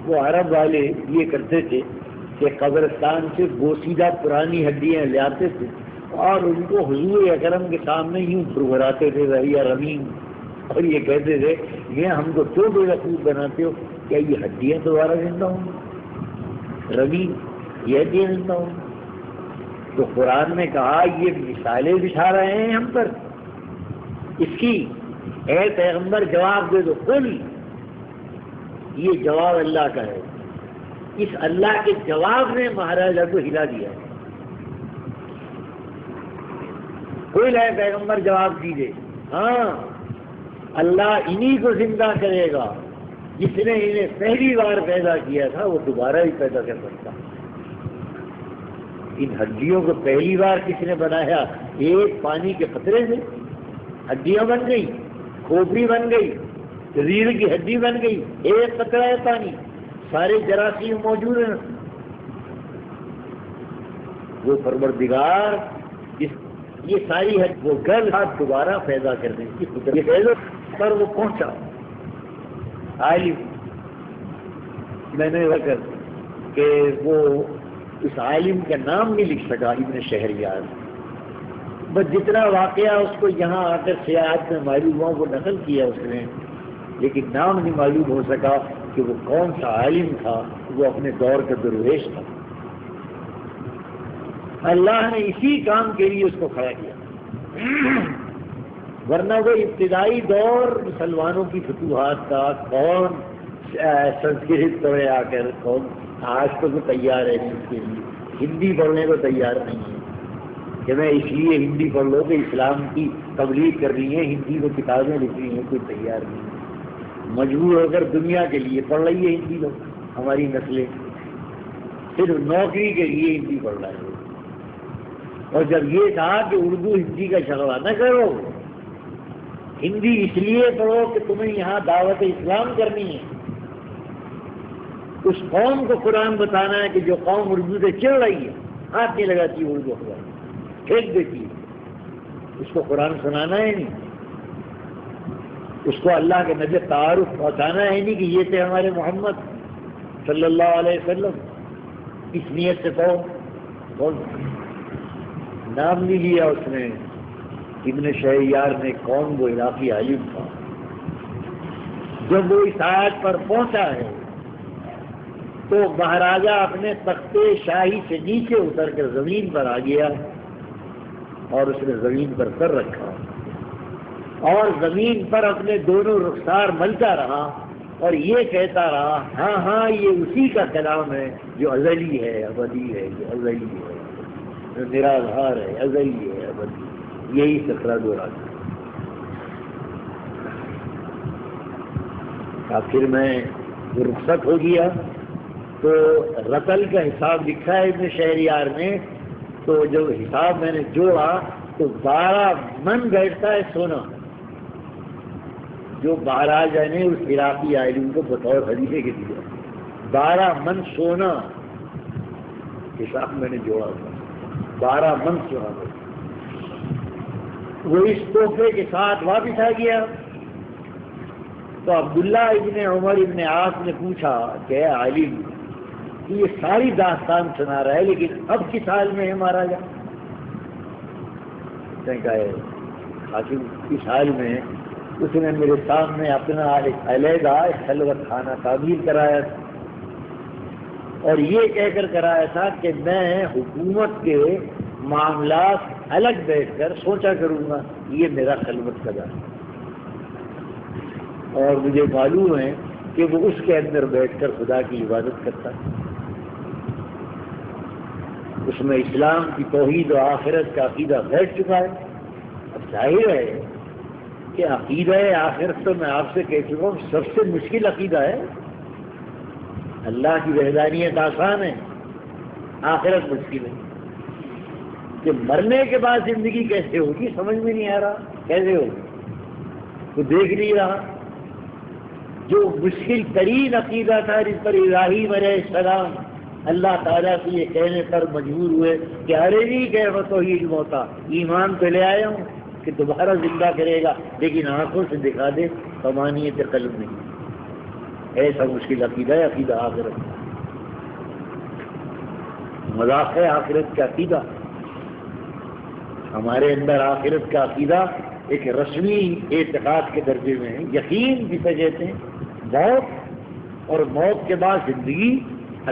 وہ عرب والے یہ کرتے تھے کہ قبرستان سے بوسیدہ پرانی ہڈیاں لے آتے تھے اور ان کو حضور اکرم کے سامنے یوں بھربھراتے تھے وہی رمیم، اور یہ کہتے تھے یہ ہم کو کیوں بے وقوف بناتے ہو؟ کیا یہ ہڈیاں دوبارہ زندہ ہوں؟ رمیم یہ زندہ ہوں. تو قرآن نے کہا یہ مثالیں بچھا رہے ہیں ہم پر، اس کی اے پیغمبر جواب دے دو. قل، یہ جواب اللہ کا ہے. اس اللہ کے جواب نے مہاراجا کو ہلا دیا. قل اے پیغمبر جواب دیجیے، ہاں اللہ انہی کو زندہ کرے گا جس نے انہیں پہلی بار پیدا کیا تھا، وہ دوبارہ بھی پیدا کر سکتا. ان ہڈیوں کو پہلی بار کس نے بنایا؟ ایک پانی کے قطرے سے ہڈیاں بن گئی، کھوپڑی بن گئی، ریڑھ کی ہڈی بن گئی، ایک قطرہ ہے پانی، سارے جراثیم موجود ہیں. وہ پروردگار یہ ساری ہے وہ گل ہاتھ دوبارہ پیدا کرنے کی قدرت پر وہ پہنچا. عالم میں نے کہ وہ اس عالم کا نام نہیں لکھ سکا، ابن شہریار. بس جتنا واقعہ اس کو یہاں آ کر سیاحت میں معلوم ہوا وہ نقل کیا اس نے، لیکن نام نہیں معلوم ہو سکا کہ وہ کون سا عالم تھا. وہ اپنے دور کا درویش تھا. اللہ نے اسی کام کے لیے اس کو کھڑا کیا، ورنہ وہ ابتدائی دور مسلمانوں کی فتوحات کا کون سنسکرت پڑھے آ کر، کون آج تو وہ تیار ہے اس کے لیے. ہندی پڑھنے کو تیار نہیں ہے کہ میں اس لیے ہندی پڑھ لو کہ اسلام کی تبلیغ کر رہی ہے، ہندی کو کتابیں لکھ رہی ہیں، کوئی تیار نہیں. مجبور ہو کر دنیا کے لیے پڑھ رہی ہے ہندی لوگ. ہماری نسلیں صرف نوکری کے لیے ہندی پڑھ رہا ہے. اور جب یہ کہا کہ اردو ہندی کا جھگڑا نہ کرو، ہندی اس لیے پڑھو کہ تمہیں یہاں دعوت اسلام کرنی ہے. اس قوم کو قرآن بتانا ہے کہ جو قوم اردو سے چڑھ رہی ہے، ہاتھ نہیں لگاتی اردو اخبار پھینک دیتی ہے، اس کو قرآن سنانا ہے نہیں، اس کو اللہ کے نبی تعارف پہنچانا ہے نہیں کہ یہ تھے ہمارے محمد صلی اللہ علیہ وسلم. اس نیت سے کون نام نہیں لیا اس نے. ابن شہریار نے کون وہ عراقی عالم تھا. جب وہ اس آیت پر پہنچا ہے تو مہاراجا اپنے تخت شاہی سے نیچے اتر کر زمین پر آ گیا اور اس نے زمین پر سر رکھا اور زمین پر اپنے دونوں رخسار ملتا رہا اور یہ کہتا رہا ہاں ہاں یہ اسی کا کلام ہے جو ازلی ہے، ابدی ہے، جو ازلی ہے. جو نرادھار ہے، ازلی ہے، ابدی، یہی سکرات دو رات۔ آخر میں رخصت ہو گیا تو رتل کا حساب لکھا ہے ابن شہریار نے، تو جب حساب میں نے جوڑا تو 12 من بیٹھتا ہے سونا، جو مہاراجا نے اس عراقی عالم کو بطور ہدیے کے دیا، 12 من سونا حساب میں نے جوڑا تھا، 12 من سونا۔ وہ اس تحفے کے ساتھ واپس آ گیا تو عبداللہ ابن عمر ابن عاص نے پوچھا کہ اے عالم، یہ ساری داستان سنا رہا ہے لیکن اب کس حال میں ہے مہاراجا؟ اس نے کہا حاکم کس حال میں ہے؟ اس نے میرے سامنے اپنا ایک علیحدہ خلوت خانہ تعمیر کرایا تھا اور یہ کہہ کر کرایا تھا کہ میں حکومت کے معاملات الگ بیٹھ کر سوچا کروں گا، یہ میرا خلوت خانہ ہے، اور مجھے معلوم ہے کہ وہ اس کے اندر بیٹھ کر خدا کی عبادت کرتا ہے، اس میں اسلام کی توحید و آخرت کا عقیدہ بیٹھ چکا ہے۔ اب ظاہر ہے کہ عقیدہ آخرت تو میں آپ سے کہہ چکا ہوں سب سے مشکل عقیدہ ہے۔ اللہ کی وحدانیت آسان ہے، آخرت مشکل ہے، کہ مرنے کے بعد زندگی کیسے ہوگی سمجھ میں نہیں آ رہا، کیسے ہوگی تو دیکھ نہیں رہا۔ جو مشکل ترین عقیدہ تھا جس پر ابراہیم علیہ السلام اللہ تعالیٰ سے یہ کہنے پر مجبور ہوئے کہ ارے نہیں کہ توحید موتا، ایمان پہ لے آیا ہوں کہ دوبارہ زندہ کرے گا لیکن آنکھوں سے دکھا دے، قمانیت قلب نہیں، ایسا مشکل عقیدہ ہے عقیدہ آخرت۔ مذاق ہے آخرت کا عقیدہ، ہمارے اندر آخرت کا عقیدہ ایک رسمی اعتقاد کے درجے میں ہے، یقین جسے کہتے ہیں، موت اور موت کے بعد زندگی،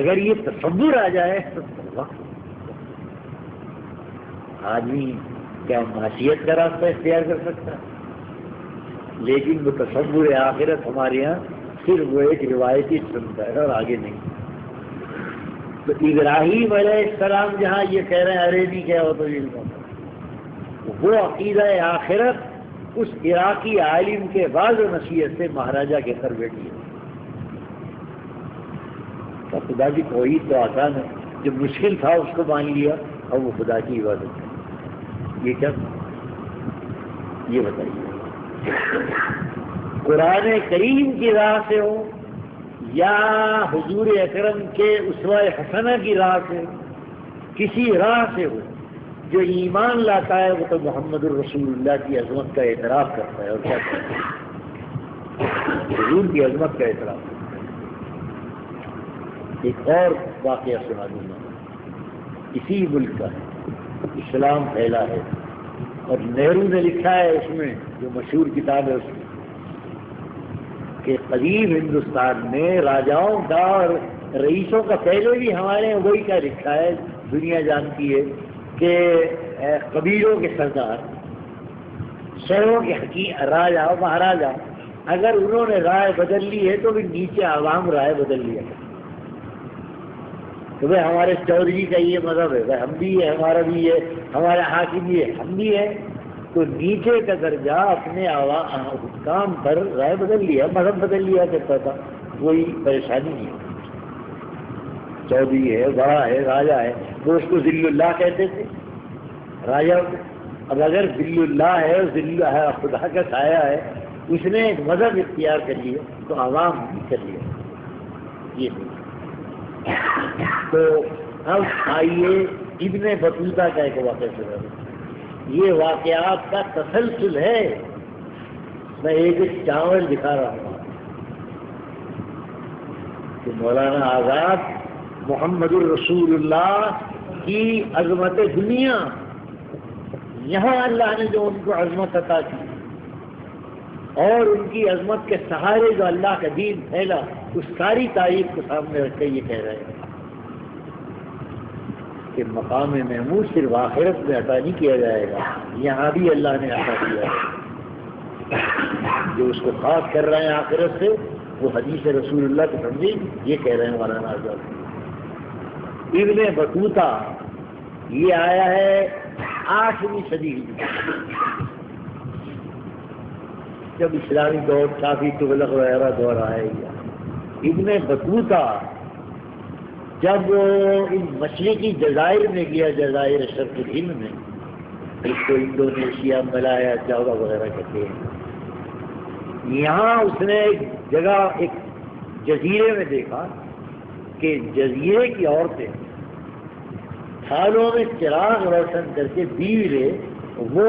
اگر یہ تصور آ جائے تو آدمی کیا معاشیت کا راستہ اختیار کر سکتا ہے، لیکن وہ تصور آخرت ہمارے یہاں صرف وہ ایک روایتی سنتا ہے اور آگے نہیں۔ تو ابراہیم علیہ السلام جہاں یہ کہہ رہے ہیں ارے نہیں کیا ہو تو وہ عقیدہ آخرت اس عراقی عالم کے بعض و نصیحت سے مہاراجا کے سر بیٹھی ہے۔ تو خدا کی توحید تو آسان ہے، جو مشکل تھا اس کو مان لیا اور وہ خدا کی عبادت ہے۔ یہ کیا یہ بتائیے، قرآن کریم کی راہ سے ہو یا حضور اکرم کے اسوہ حسنہ کی راہ سے، کسی راہ سے ہو، جو ایمان لاتا ہے وہ تو محمد الرسول اللہ کی عظمت کا اعتراف کرتا ہے، اور کیا کرتا ہے؟ حضور کی عظمت کا اعتراف کرتا ہے۔ ایک اور واقعہ سنا دوں گا، اسی ملک کا ہے، اسلام پھیلا ہے، اور نہرو نے لکھا ہے اس میں جو مشہور کتاب ہے اس میں کہ قدیم ہندوستان میں راجاؤں کا اور رئیسوں کا، پہلے بھی ہمارے یہاں وہی کا لکھا ہے، دنیا جانتی ہے کہ قبیلوں کے سردار، شہروں کے حکیم راجا مہاراجا، اگر انہوں نے رائے بدل لی ہے تو بھی نیچے عوام رائے بدل لیا ہے کہ بھائی ہمارے چودھری کا یہ مذہب ہے، بھائی ہم بھی ہے، ہمارا بھی ہے، ہمارا حاکم بھی ہے، ہم بھی ہے، تو نیچے کا درجہ اپنے حکام پر رائے بدل لیا، مذہب بدل لیا کرتا تھا، کوئی پریشانی نہیں ہے۔ چودھری ہے، بڑا ہے، راجا ہے، وہ اس کو ذل اللہ کہتے تھے راجا۔ اب اگر ذل اللہ ہے، ذل ہے خدا کا سایہ ہے، اس نے ایک مذہب اختیار کر لیا تو عوام بھی کر لیا، یہ نہیں۔ تو اب آئیے ابن بطوطہ کا ایک واقعہ سنا، یہ واقعات کا تسلسل ہے، میں ایک چاول دکھا رہا ہوں کہ مولانا آزاد محمد الرسول اللہ کی عظمت دنیا، یہاں اللہ نے جو ان کو عظمت عطا کی اور ان کی عظمت کے سہارے جو اللہ کا دین پھیلا، اس ساری تاریخ کو سامنے رکھ کے یہ کہہ رہے ہیں کہ مقام محمود صرف آخرت میں عطا نہیں کیا جائے گا، یہاں بھی اللہ نے عطا کیا ہے۔ جو اس کو خاص کر رہے ہیں آخرت سے، وہ حدیث رسول اللہ کو سمجھیں، یہ کہہ رہے ہیں مولانا آزاد۔ ابن بطوطہ یہ آیا ہے 8ویں صدی ہجری، جب اسلامی دور کافی تغلق وغیرہ دور آئے گا۔ ابن بطوطہ جب ان مشرقی جزائر میں گیا، جزائر شرق ہند میں، اس کو انڈونیشیا، ملایا، جاوا وغیرہ کہتے ہیں، یہاں اس نے ایک جگہ، ایک جزیرے میں دیکھا کہ جزیرے کی عورتیں تھالوں میں چراغ روشن کر کے دیوے وہ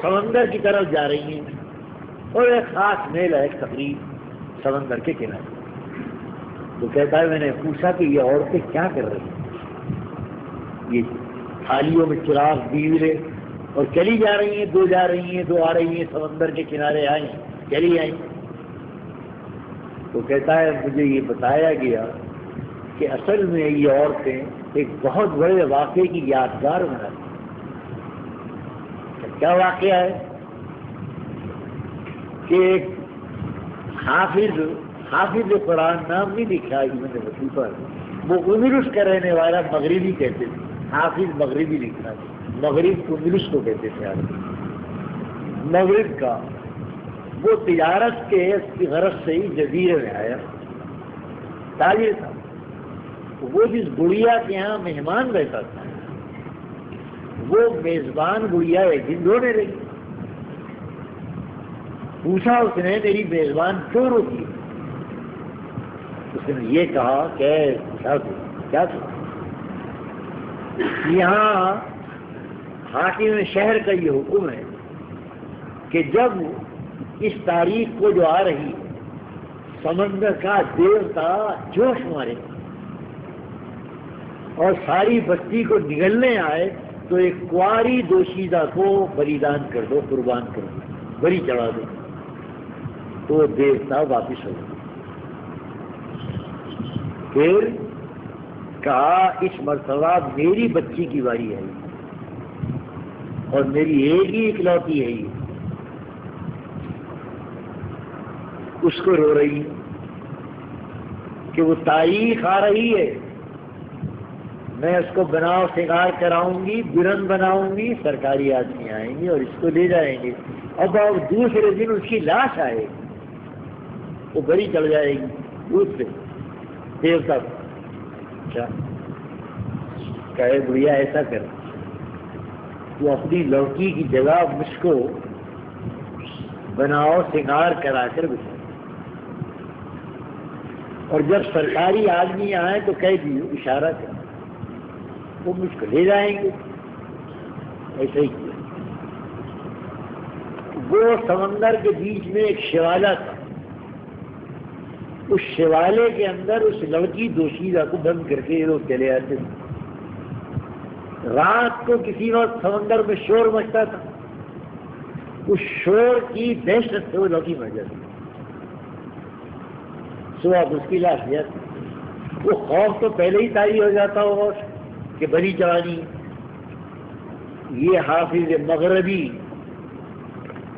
سمندر کی طرف جا رہی ہیں، اور ایک خاص میل ہے، ایک تقریب سمندر کے کنارے۔ تو کہتا ہے میں نے پوچھا کہ یہ عورتیں کیا کر رہی ہیں؟ یہ تھالیوں میں چراغ دیوے اور چلی جا رہی ہیں، دو جا رہی ہیں، دو آ رہی ہیں، سمندر کے کنارے آئیں، چلی آئیں۔ تو کہتا ہے مجھے یہ بتایا گیا کہ اصل میں یہ عورتیں ایک بہت بڑے واقعے کی یادگار بناتی ہیں۔ کیا واقعہ ہے کہ ایک حافظ قرآن نام نہیں لکھا ابن بطوطہ، وہ اندلس کا رہنے والا، مغربی کہتے تھے، حافظ مغربی لکھنا، مغرب اندلس کو کہتے تھے عربی، مغرب کا۔ وہ تجارت کے غرض سے ہی جزیرے میں آیا، تاجر تھا۔ وہ جس گڑیا کے یہاں مہمان رہتا تھا، وہ میزبان گڑیا ایک دن رونے لگی۔ پوچھا اس نے میری میزبان کیوں روتی؟ اس نے یہ کہا کہ کیا تھا؟ یہاں حاکم شہر کا یہ حکم ہے کہ جب اس تاریخ کو جو آ رہی ہے، سمندر کا دیوتا جوش مارے اور ساری بستی کو نگلنے آئے، تو ایک کنواری دوشیزہ کو بلیدان کر دو، قربان کر دو، بلی چڑھا دو، تو دیوتا واپس ہو گئے۔ پھر کہا اس مرتبہ میری بچی کی باری ہے اور میری ایک ہی اکلوتی ہے، یہ اس کو رو رہی کہ وہ تاریخ آ رہی ہے، میں اس کو بناؤ سنگار کراؤں گی، بلند بناؤں گی، سرکاری آدمی آئیں گے اور اس کو لے جائیں گے، اب دوسرے دن اس کی لاش آئے گی، وہ بری چڑھ جائے گی دودھ سے دیوتا۔ اچھا کہے بڑھیا ایسا کر، تو اپنی لڑکی کی جگہ مجھ کو بناؤ سنگار کرا کر بچا، اور جب سرکاری آدمی آئے تو کہہ دیو، اشارہ کر، وہ مجھ کو لے جائیں گے۔ ایسا ہی کیا۔ وہ سمندر کے بیچ میں ایک شیوالہ تھا، اس شیوالے کے اندر اس لڑکی دوشیزہ کو بند کر کے یہ لوگ چلے آتے تھے۔ رات کو کسی وقت سمندر میں شور مچتا تھا، اس شور کی دہشت سے وہ لڑکی مر جاتی، صبح اس کی لاش جاتی۔ وہ خوف تو پہلے ہی طاری ہو جاتا ہوگا کہ بلی چڑھانی۔ یہ حافظ مغربی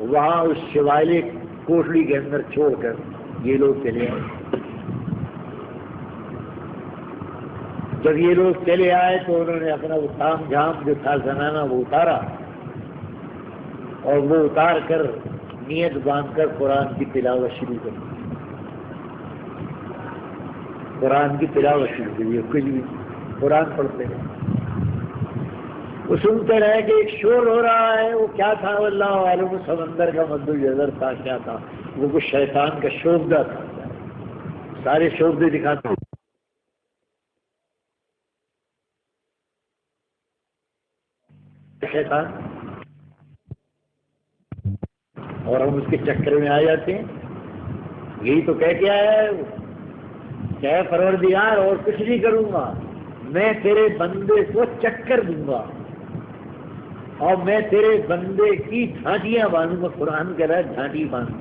وہاں اس شیوالے کوٹڑی کے اندر چھوڑ کر یہ لوگ چلے آئے۔ جب یہ لوگ چلے آئے تو انہوں نے اپنا وہ تام جھام جو تھا زنانہ وہ اتارا، اور وہ اتار کر نیت باندھ کر قرآن کی تلاوت شروع کر دی۔ قرآن کی تلاوت شروع کی، کچھ بھی قرآن پڑھتے ہیں، وہ سنتے رہے کہ ایک شور ہو رہا ہے، وہ کیا تھا اللہ عالم، سمندر کا مد الجزر تھا، کیا تھا وہ، کچھ شیطان کا شوبدہ تھا، سارے شوبدے دکھاتے شیطان، اور ہم اس کے چکر میں آ جاتے ہیں۔ یہی تو کہہ کے آیا ہے وہ، کہ پروردگار اور کچھ نہیں کروں گا، میں تیرے بندے کو چکر دوں گا اور میں تیرے بندے کی جھانٹیاں باندھوں گا۔ قرآن کہہ رہا ہے جھانٹی باندھ،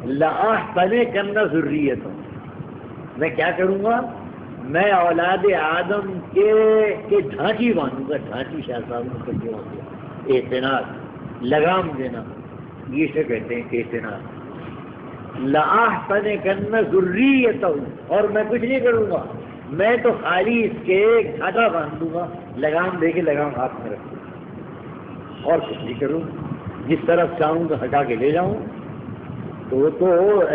لَأَحْسَنَ كَنَّ ذُرِّيَّتَهُ، میں کیا کروں گا، میں اولاد آدم کے جھانٹی باندھوں گا۔ جھانٹی شاہ صاحب کو کیوں ہوتا ہے؟ اعتناق، لگام دینا، یہ سے کہتے ہیں کہ اعتناق۔ لَأَحْسَنَكَنَّ ذُرِّيَّتَهُ، اور میں کچھ نہیں کروں گا، میں تو خالی اس کے گھاٹا باندھ دوں گا، لگام دے کے لگام ہاتھ میں رکھوں گا۔ اور کچھ نہیں کروں، جس طرف چاہوں تو ہٹا کے لے جاؤں. تو وہ تو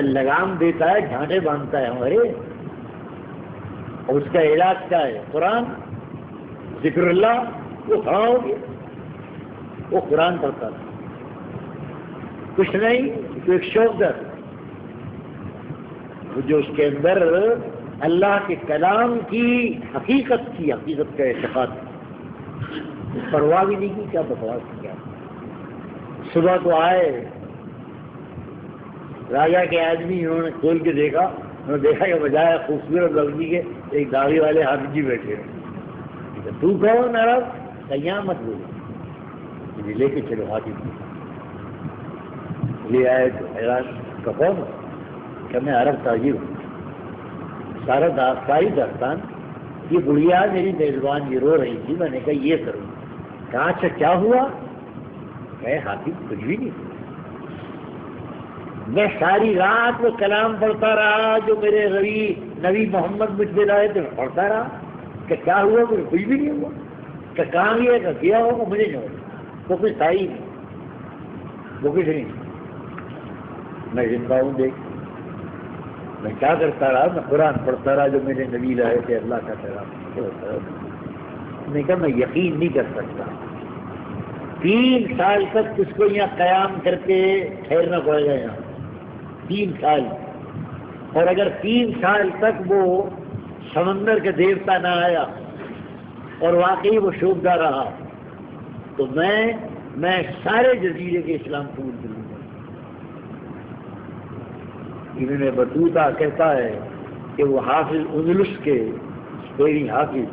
لگام دیتا ہے، ڈھانٹے باندھتا ہے ہمارے، اور اس کا علاج کیا ہے؟ قرآن، ذکر اللہ. وہ کھڑا ہو گیا، وہ قرآن پڑھتا تھا، کچھ نہیں، تو ایک شوق در جو اس کے اندر اللہ کے کلام کی حقیقت کا اعتقاد، پرواہ بھی نہیں کی، کیا بکواس کیا. صبح کو آئے راجا کے آدمی، انہوں نے کھول کے دیکھا، انہوں نے دیکھا کہ بجائے خوبصورت لڑکی کے ایک داڑھی والے حافظ جی بیٹھے ہیں. تو کہو ناراض کہیں مت بولو، مجھے لے کے چلو حافظ لے آئے. تو حیران کا کون کہ میں عرب تاجر ہوں، ساری داستان. یہ بڑھیا میری میزبان یہ رو رہی تھی، میں نے کہا یہ کروں. کہا اچھا کیا ہوا؟ کہ حافظ کچھ بھی نہیں، میں ساری رات وہ کلام پڑھتا رہا جو میرے نبی محمد مجھ پہ لائے تھے، پڑھتا رہا. کہ کیا ہوا؟ مجھے کچھ بھی نہیں ہوا. کہ کہاں گیا؟ کہ کیا ہوگا مجھے نہیں ہوگا. وہ کچھ تھا ہی نہیں، وہ کچھ نہیں. میں زندہ ہوں دیکھ. میں کیا کرتا رہا؟ میں قرآن پڑھتا رہا جو میرے نبی لائے تھے، اللہ کا کلام. میں کہا میں یقین نہیں کر سکتا. 3 سال تک اس کو یہاں قیام کر کے ٹھہرنا پڑے گا یہاں، 3 سال. اور اگر 3 سال تک وہ سمندر کے دیوتا نہ آیا اور واقعی وہ شوبدہ رہا تو میں سارے جزیرے کے اسلام قبول کروں گا. ابن بطوطہ کہتا ہے کہ وہ حافظ اندلس کے اسپینی حافظ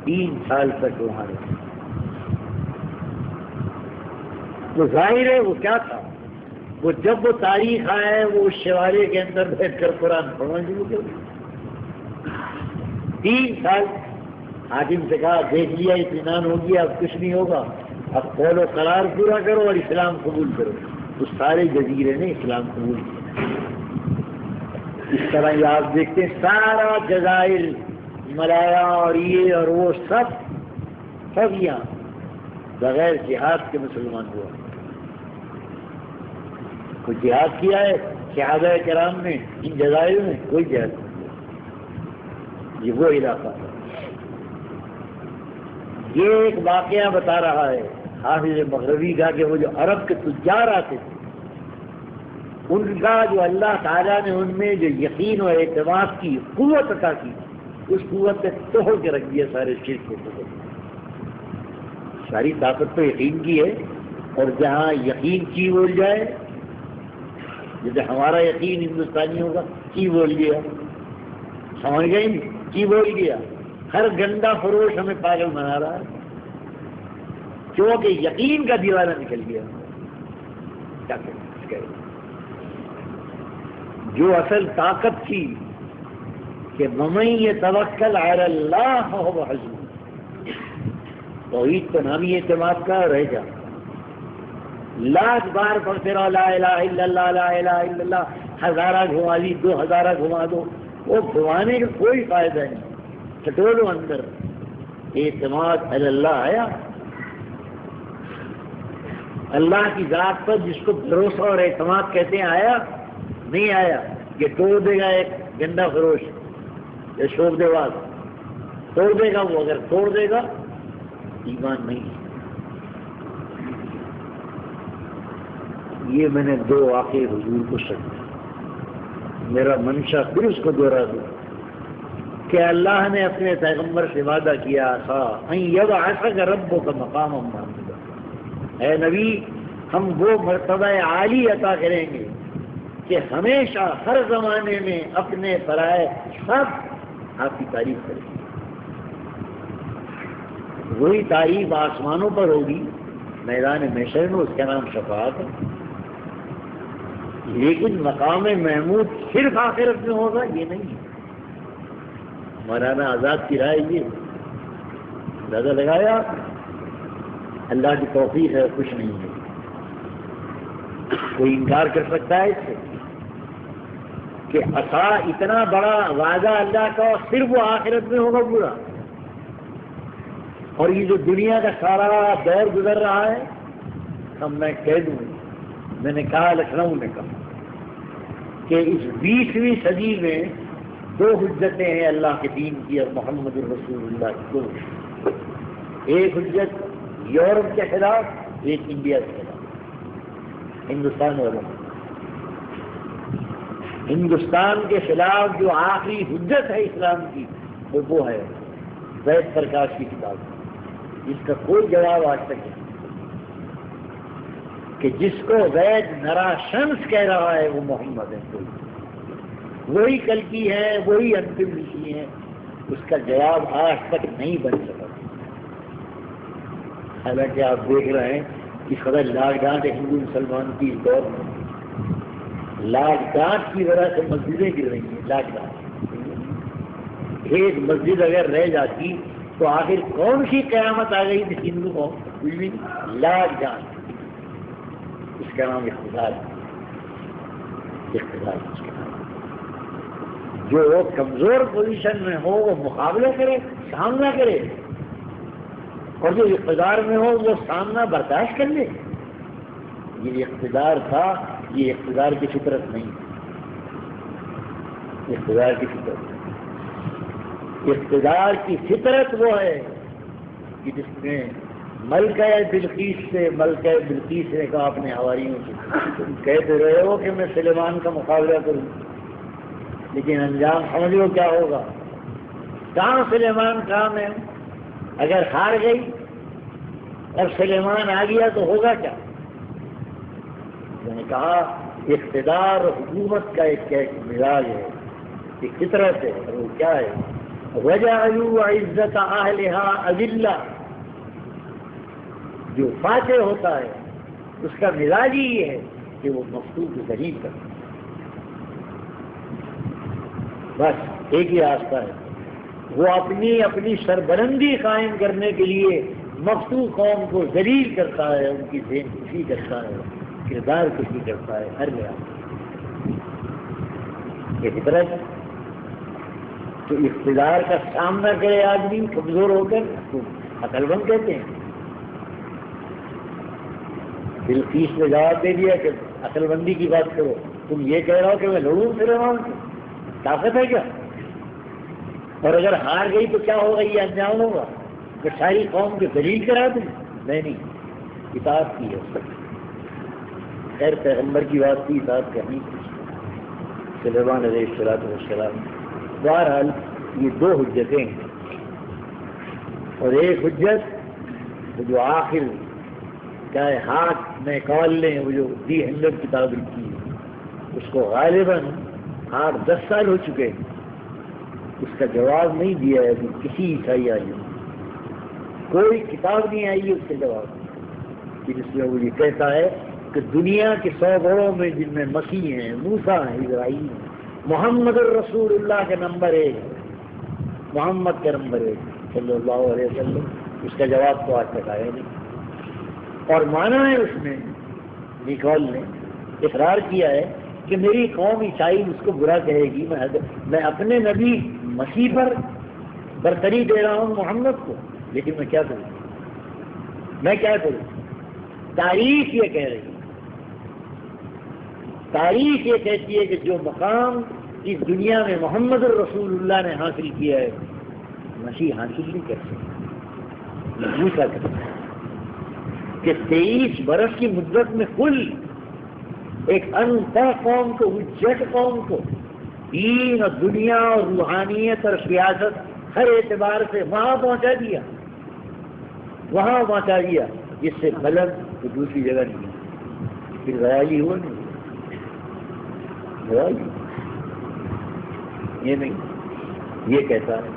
3 سال تک وہاں رہے. وہ ظاہر ہے وہ کیا تھا، وہ جب وہ تاریخ آئے وہ اس شوارے کے اندر بیٹھ کر قرآن پڑھنا شروع کر. 3 سال حاکم سے کہا دیکھ لیا اطمینان ہو گیا، اب کچھ نہیں ہوگا، اب قول و قرار پورا کرو اور اسلام قبول کرو. اس سارے جزیرے نے اسلام قبول کیا. اس طرح یہ آپ دیکھتے ہیں سارا جزائر ملایا اور یہ اور وہ سب یہاں بغیر جہاد کے مسلمان ہوا. کوئی جہاد کیا ہے صحابہ کرام نے ان جزائر میں؟ کوئی جہاد نہیں کیا. یہ وہ علاقہ ہے. یہ ایک واقعہ بتا رہا ہے حافظ مغربی کا کہ وہ جو عرب کے تجار آتے تھے ان کا جو اللہ تعالیٰ نے ان میں جو یقین و اعتماد کی قوت عطا کی، اس قوت سے توڑ کے رکھ دیا سارے شرک کو. ساری طاقت تو یقین کی ہے، اور جہاں یقین کی بول جائے، جیسے ہمارا یقین ہندوستانیوں کا کی بول گیا، سمجھ گئے کی بول گیا. ہر گندا فروش ہمیں پاگل بنا رہا ہے کیونکہ یقین کا دیوانہ نکل گیا. کیا کریں؟ جو اصل طاقت تھی کہ ممن یتوکل علی اللہ فہو حسبہ، توحید تو نامی اعتماد کا رہ جا. 1,00,000 بار پڑھتے رہو لا الہ الا اللہ لا الہ الا اللہ، 1000 گھما دی 2000 گھما دو، وہ گھمانے کا کوئی فائدہ نہیں. چٹولو اندر اعتماد علی اللہ آیا. اللہ کی ذات پر جس کو بھروسہ اور اعتماد کہتے ہیں آیا نہیں آیا. یہ توڑ دے گا ایک گندا فروش یا شوق دیواز توڑ دے گا. وہ اگر توڑ دے گا ایمان نہیں. یہ میں نے 2 واقعے حضور کو سمجھا. میرا منشا پھر اس کو دوہرا دوں کہ اللہ نے اپنے پیغمبر سے وعدہ کیا تھا ان یبعثک ربک مقاما محمودا، اے نبی ہم وہ مرتبہ عالی عطا کریں گے کہ ہمیشہ ہر زمانے میں اپنے پرائے سب آپ کی تعریف کریں گے. وہی تعریف آسمانوں پر ہوگی میدان محشر میں، اس کا نام شفاعت ہے. لیکن مقام محمود صرف آخرت میں ہوگا یہ نہیں ہے. مولانا آزاد کی رائے یہ اندازہ لگایا اللہ کی توفیق ہے، کچھ نہیں ہے. کوئی انکار کر سکتا ہے اس سے کہ عطا اتنا بڑا وعدہ اللہ کا صرف وہ آخرت میں ہوگا پورا، اور یہ جو دنیا کا سارا دور گزر رہا ہے اب میں کہہ دوں، میں نے کہا لکھنؤ نے کہا کہ اس 20ویں صدی میں 2 حجتیں ہیں اللہ کے دین کی اور محمد الرسول اللہ کی 2۔ ایک حجت یورپ کے خلاف، ایک انڈیا کے خلاف، ہندوستان والوں۔ ہندوستان کے خلاف جو آخری حجت ہے اسلام کی وہ ہے وید پرکاش کی کتاب، جس کا کوئی جواب آج تک نہیں، کہ جس کو وید نراشنس کہہ رہا ہے وہ محمد ہے، وہی کل کی ہے، وہی انتم رشی ہیں، اس کا جواب آج تک نہیں بن سکا۔ حالانکہ آپ دیکھ رہے ہیں کہ خدا لاگ ڈانٹ ہندو مسلمان کی اس دور میں، لاگ ڈانٹ کی وجہ سے مسجدیں گر رہی ہیں۔ لاگ ڈانٹ، ایک مسجد اگر رہ جاتی تو آخر کون سی قیامت آ گئی تھی ہندو کو؟ لاگ ڈانٹ، اس کا نام اقتدار ہے۔ اقتدار اس کا نام۔ جو کمزور پوزیشن میں ہو وہ مقابلہ کرے، سامنا کرے، اور جو اقتدار میں ہو وہ سامنا برداشت کر لے۔ یہ اقتدار تھا، یہ اقتدار کی فطرت نہیں، اقتدار کی فطرت نہیں۔ اقتدار کی فطرت وہ ہے کہ جس نے ملکہ بلقیس نے کہا اپنے حواریوں سے، تم کہتے رہے ہو کہ میں سلیمان کا مقابلہ کروں، لیکن انجام سمجھ لو کیا ہوگا۔ کہاں سلیمان کام ہے؟ اگر ہار گئی اور سلیمان آ گیا تو ہوگا کیا؟ میں نے کہا اقتدار اور حکومت کا ایک مزاج ہے، ایک فطرت ہے، اور وہ کیا ہے؟ وَجَعَلُوا عِزَّةَ أَهْلِهَا أَذِلَّةً۔ جو فاتح ہوتا ہے اس کا مزاج ہی یہ ہے کہ وہ مفتوح کو ذلیل کرتا ہے۔ بس ایک ہی راستہ ہے، وہ اپنی سربلندی قائم کرنے کے لیے مفتوح قوم کو ذلیل کرتا ہے، ان کی ذہن کشی کرتا ہے، کردار کشی کرتا ہے، ہر لحاظ یہ فطرت۔ تو اقتدار کا سامنا کرے آدمی کمزور ہو کر تو عقل مند کہتے ہیں۔ بلقیس نے جواب دے دیا کہ عقل مندی کی بات کرو، تم یہ کہہ رہا ہو کہ میں لڑوں سلیمان سے، طاقت ہے کیا؟ اور اگر ہار گئی تو کیا ہوگا؟ یہ انجام ہوگا کہ ساری قوم کو ذلیل کرا دیں؟ نہیں، اطاعت کی ہے۔ خیر پیغمبر کی بات کی، اطاعت کرنی تھی سلیمان علیہ السلام۔ بہرحال یہ 2 حجتیں ہیں، اور ایک حجت جو آخر کیا ہے ہاتھ میں کال لیں، وہ جو دی 100 کتاب لکھی ہے، اس کو غالباً 8-10 سال ہو چکے ہیں، اس کا جواب نہیں دیا ہے کہ کسی عیسائی آئی کوئی کتاب نہیں آئی ہے اس کے جواب، جس میں وہ یہ کہتا ہے کہ دنیا کے 100 بڑوں میں جن میں مسیح ہیں، موسیٰ ہیں، ابراہیم ہیں، محمد الرسول اللہ کے نمبر 1، محمد کے نمبر 1 صلی اللہ علیہ وسلم، اس کا جواب تو آج تک آیا نہیں۔ اور مانا ہے اس میں نیکول نے اقرار کیا ہے کہ میری قوم عیسائی اس کو برا کہے گی، میں اپنے نبی مسیح پر برتری دے رہا ہوں محمد کو، لیکن میں کیا کروں؟ تاریخ یہ کہہ رہی ہے، تاریخ یہ کہتی ہے کہ جو مقام اس دنیا میں محمد الرسول اللہ نے حاصل کیا ہے مسیح حاصل نہیں کر سکتا۔ موسیٰ کہتا ہے کہ 23 برس کی مدت میں کل ایک انتہا قوم کو، حجت قوم کو دین اور دنیا اور روحانیت اور سیاست ہر اعتبار سے وہاں پہنچا دیا جس سے بلند تو دوسری جگہ نہیں ہے۔ پھر غیالی ہوا نہیں، یہ نہیں، یہ کہتا ہے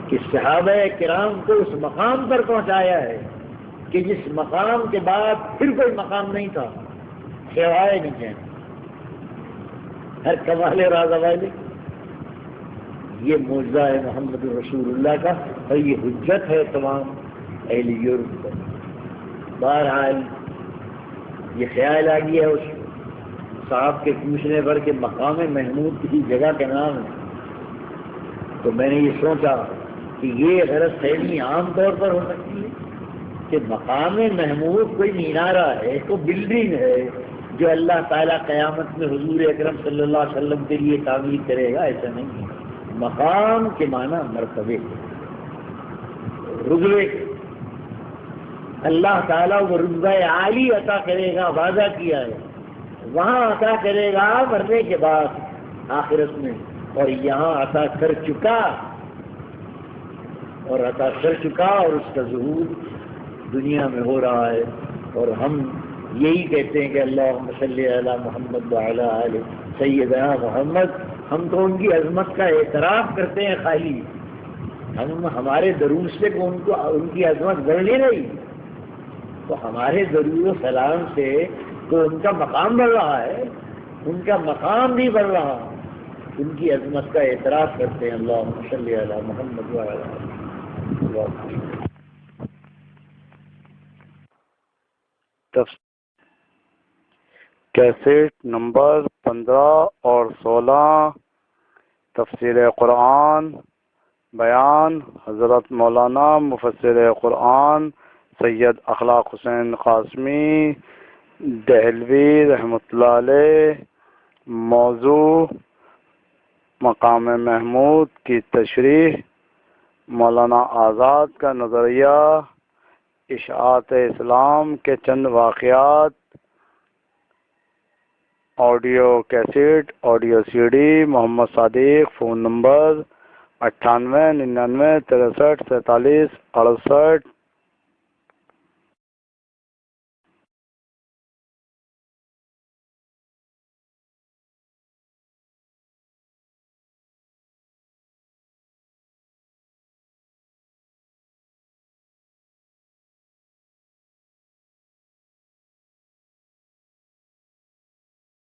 کہ صحابہ کرام کو اس مقام پر پہنچایا ہے کہ جس مقام کے بعد پھر کوئی مقام نہیں تھا سوائے نہیں ہے، ہر کمال راز والے۔ یہ معجزہ ہے محمد رسول اللہ کا، اور یہ حجت ہے تمام اہل یورپ پر۔ بہرحال یہ خیال آ گیا اس صاحب کے پوچھنے پر کہ مقام محمود کسی جگہ کا نام ہے، تو میں نے یہ سوچا کہ یہ غلط فہمی عام طور پر ہو سکتی ہے کہ مقام محمود کوئی مینارہ ہے، کوئی بلڈنگ ہے جو اللہ تعالیٰ قیامت میں حضور اکرم صلی اللہ علیہ وسلم کے لیے تعمیر کرے گا، ایسا نہیں ہے۔ مقام کے معنی مرتبے، رتبے کے، اللہ تعالیٰ وہ رتبہ عالی عطا کرے گا، وعدہ کیا ہے، وہاں عطا کرے گا مرنے کے بعد آخرت میں، اور یہاں عطا کر چکا اور اس کا ظہور دنیا میں ہو رہا ہے۔ اور ہم یہی کہتے ہیں کہ اللہم صلی علی محمد وعلی آل سیدنا محمد، ہم تو ان کی عظمت کا اعتراف کرتے ہیں، خالی ہم ہمارے درود سے ان کی عظمت بڑھ نہیں رہی، تو ہمارے درود و سلام سے تو ان کا مقام بڑھ رہا ہے، ان کا مقام بھی بڑھ رہا، ان کی عظمت کا اعتراف کرتے ہیں۔ اللہم صلی علی محمد وعلی آل کیسٹ نمبر 15 اور 16 تفسیر قرآن بیان حضرت مولانا مفسر قرآن سید اخلاق حسین قاسمی دہلوی رحمۃ اللہ علیہ۔ موضوع مقام محمود کی تشریح، مولانا آزاد کا نظریہ، اشاعت اسلام کے چند واقعات، audio cassette, audio C D. Muhammad Sadiq, phone number 98 99 63 47 68۔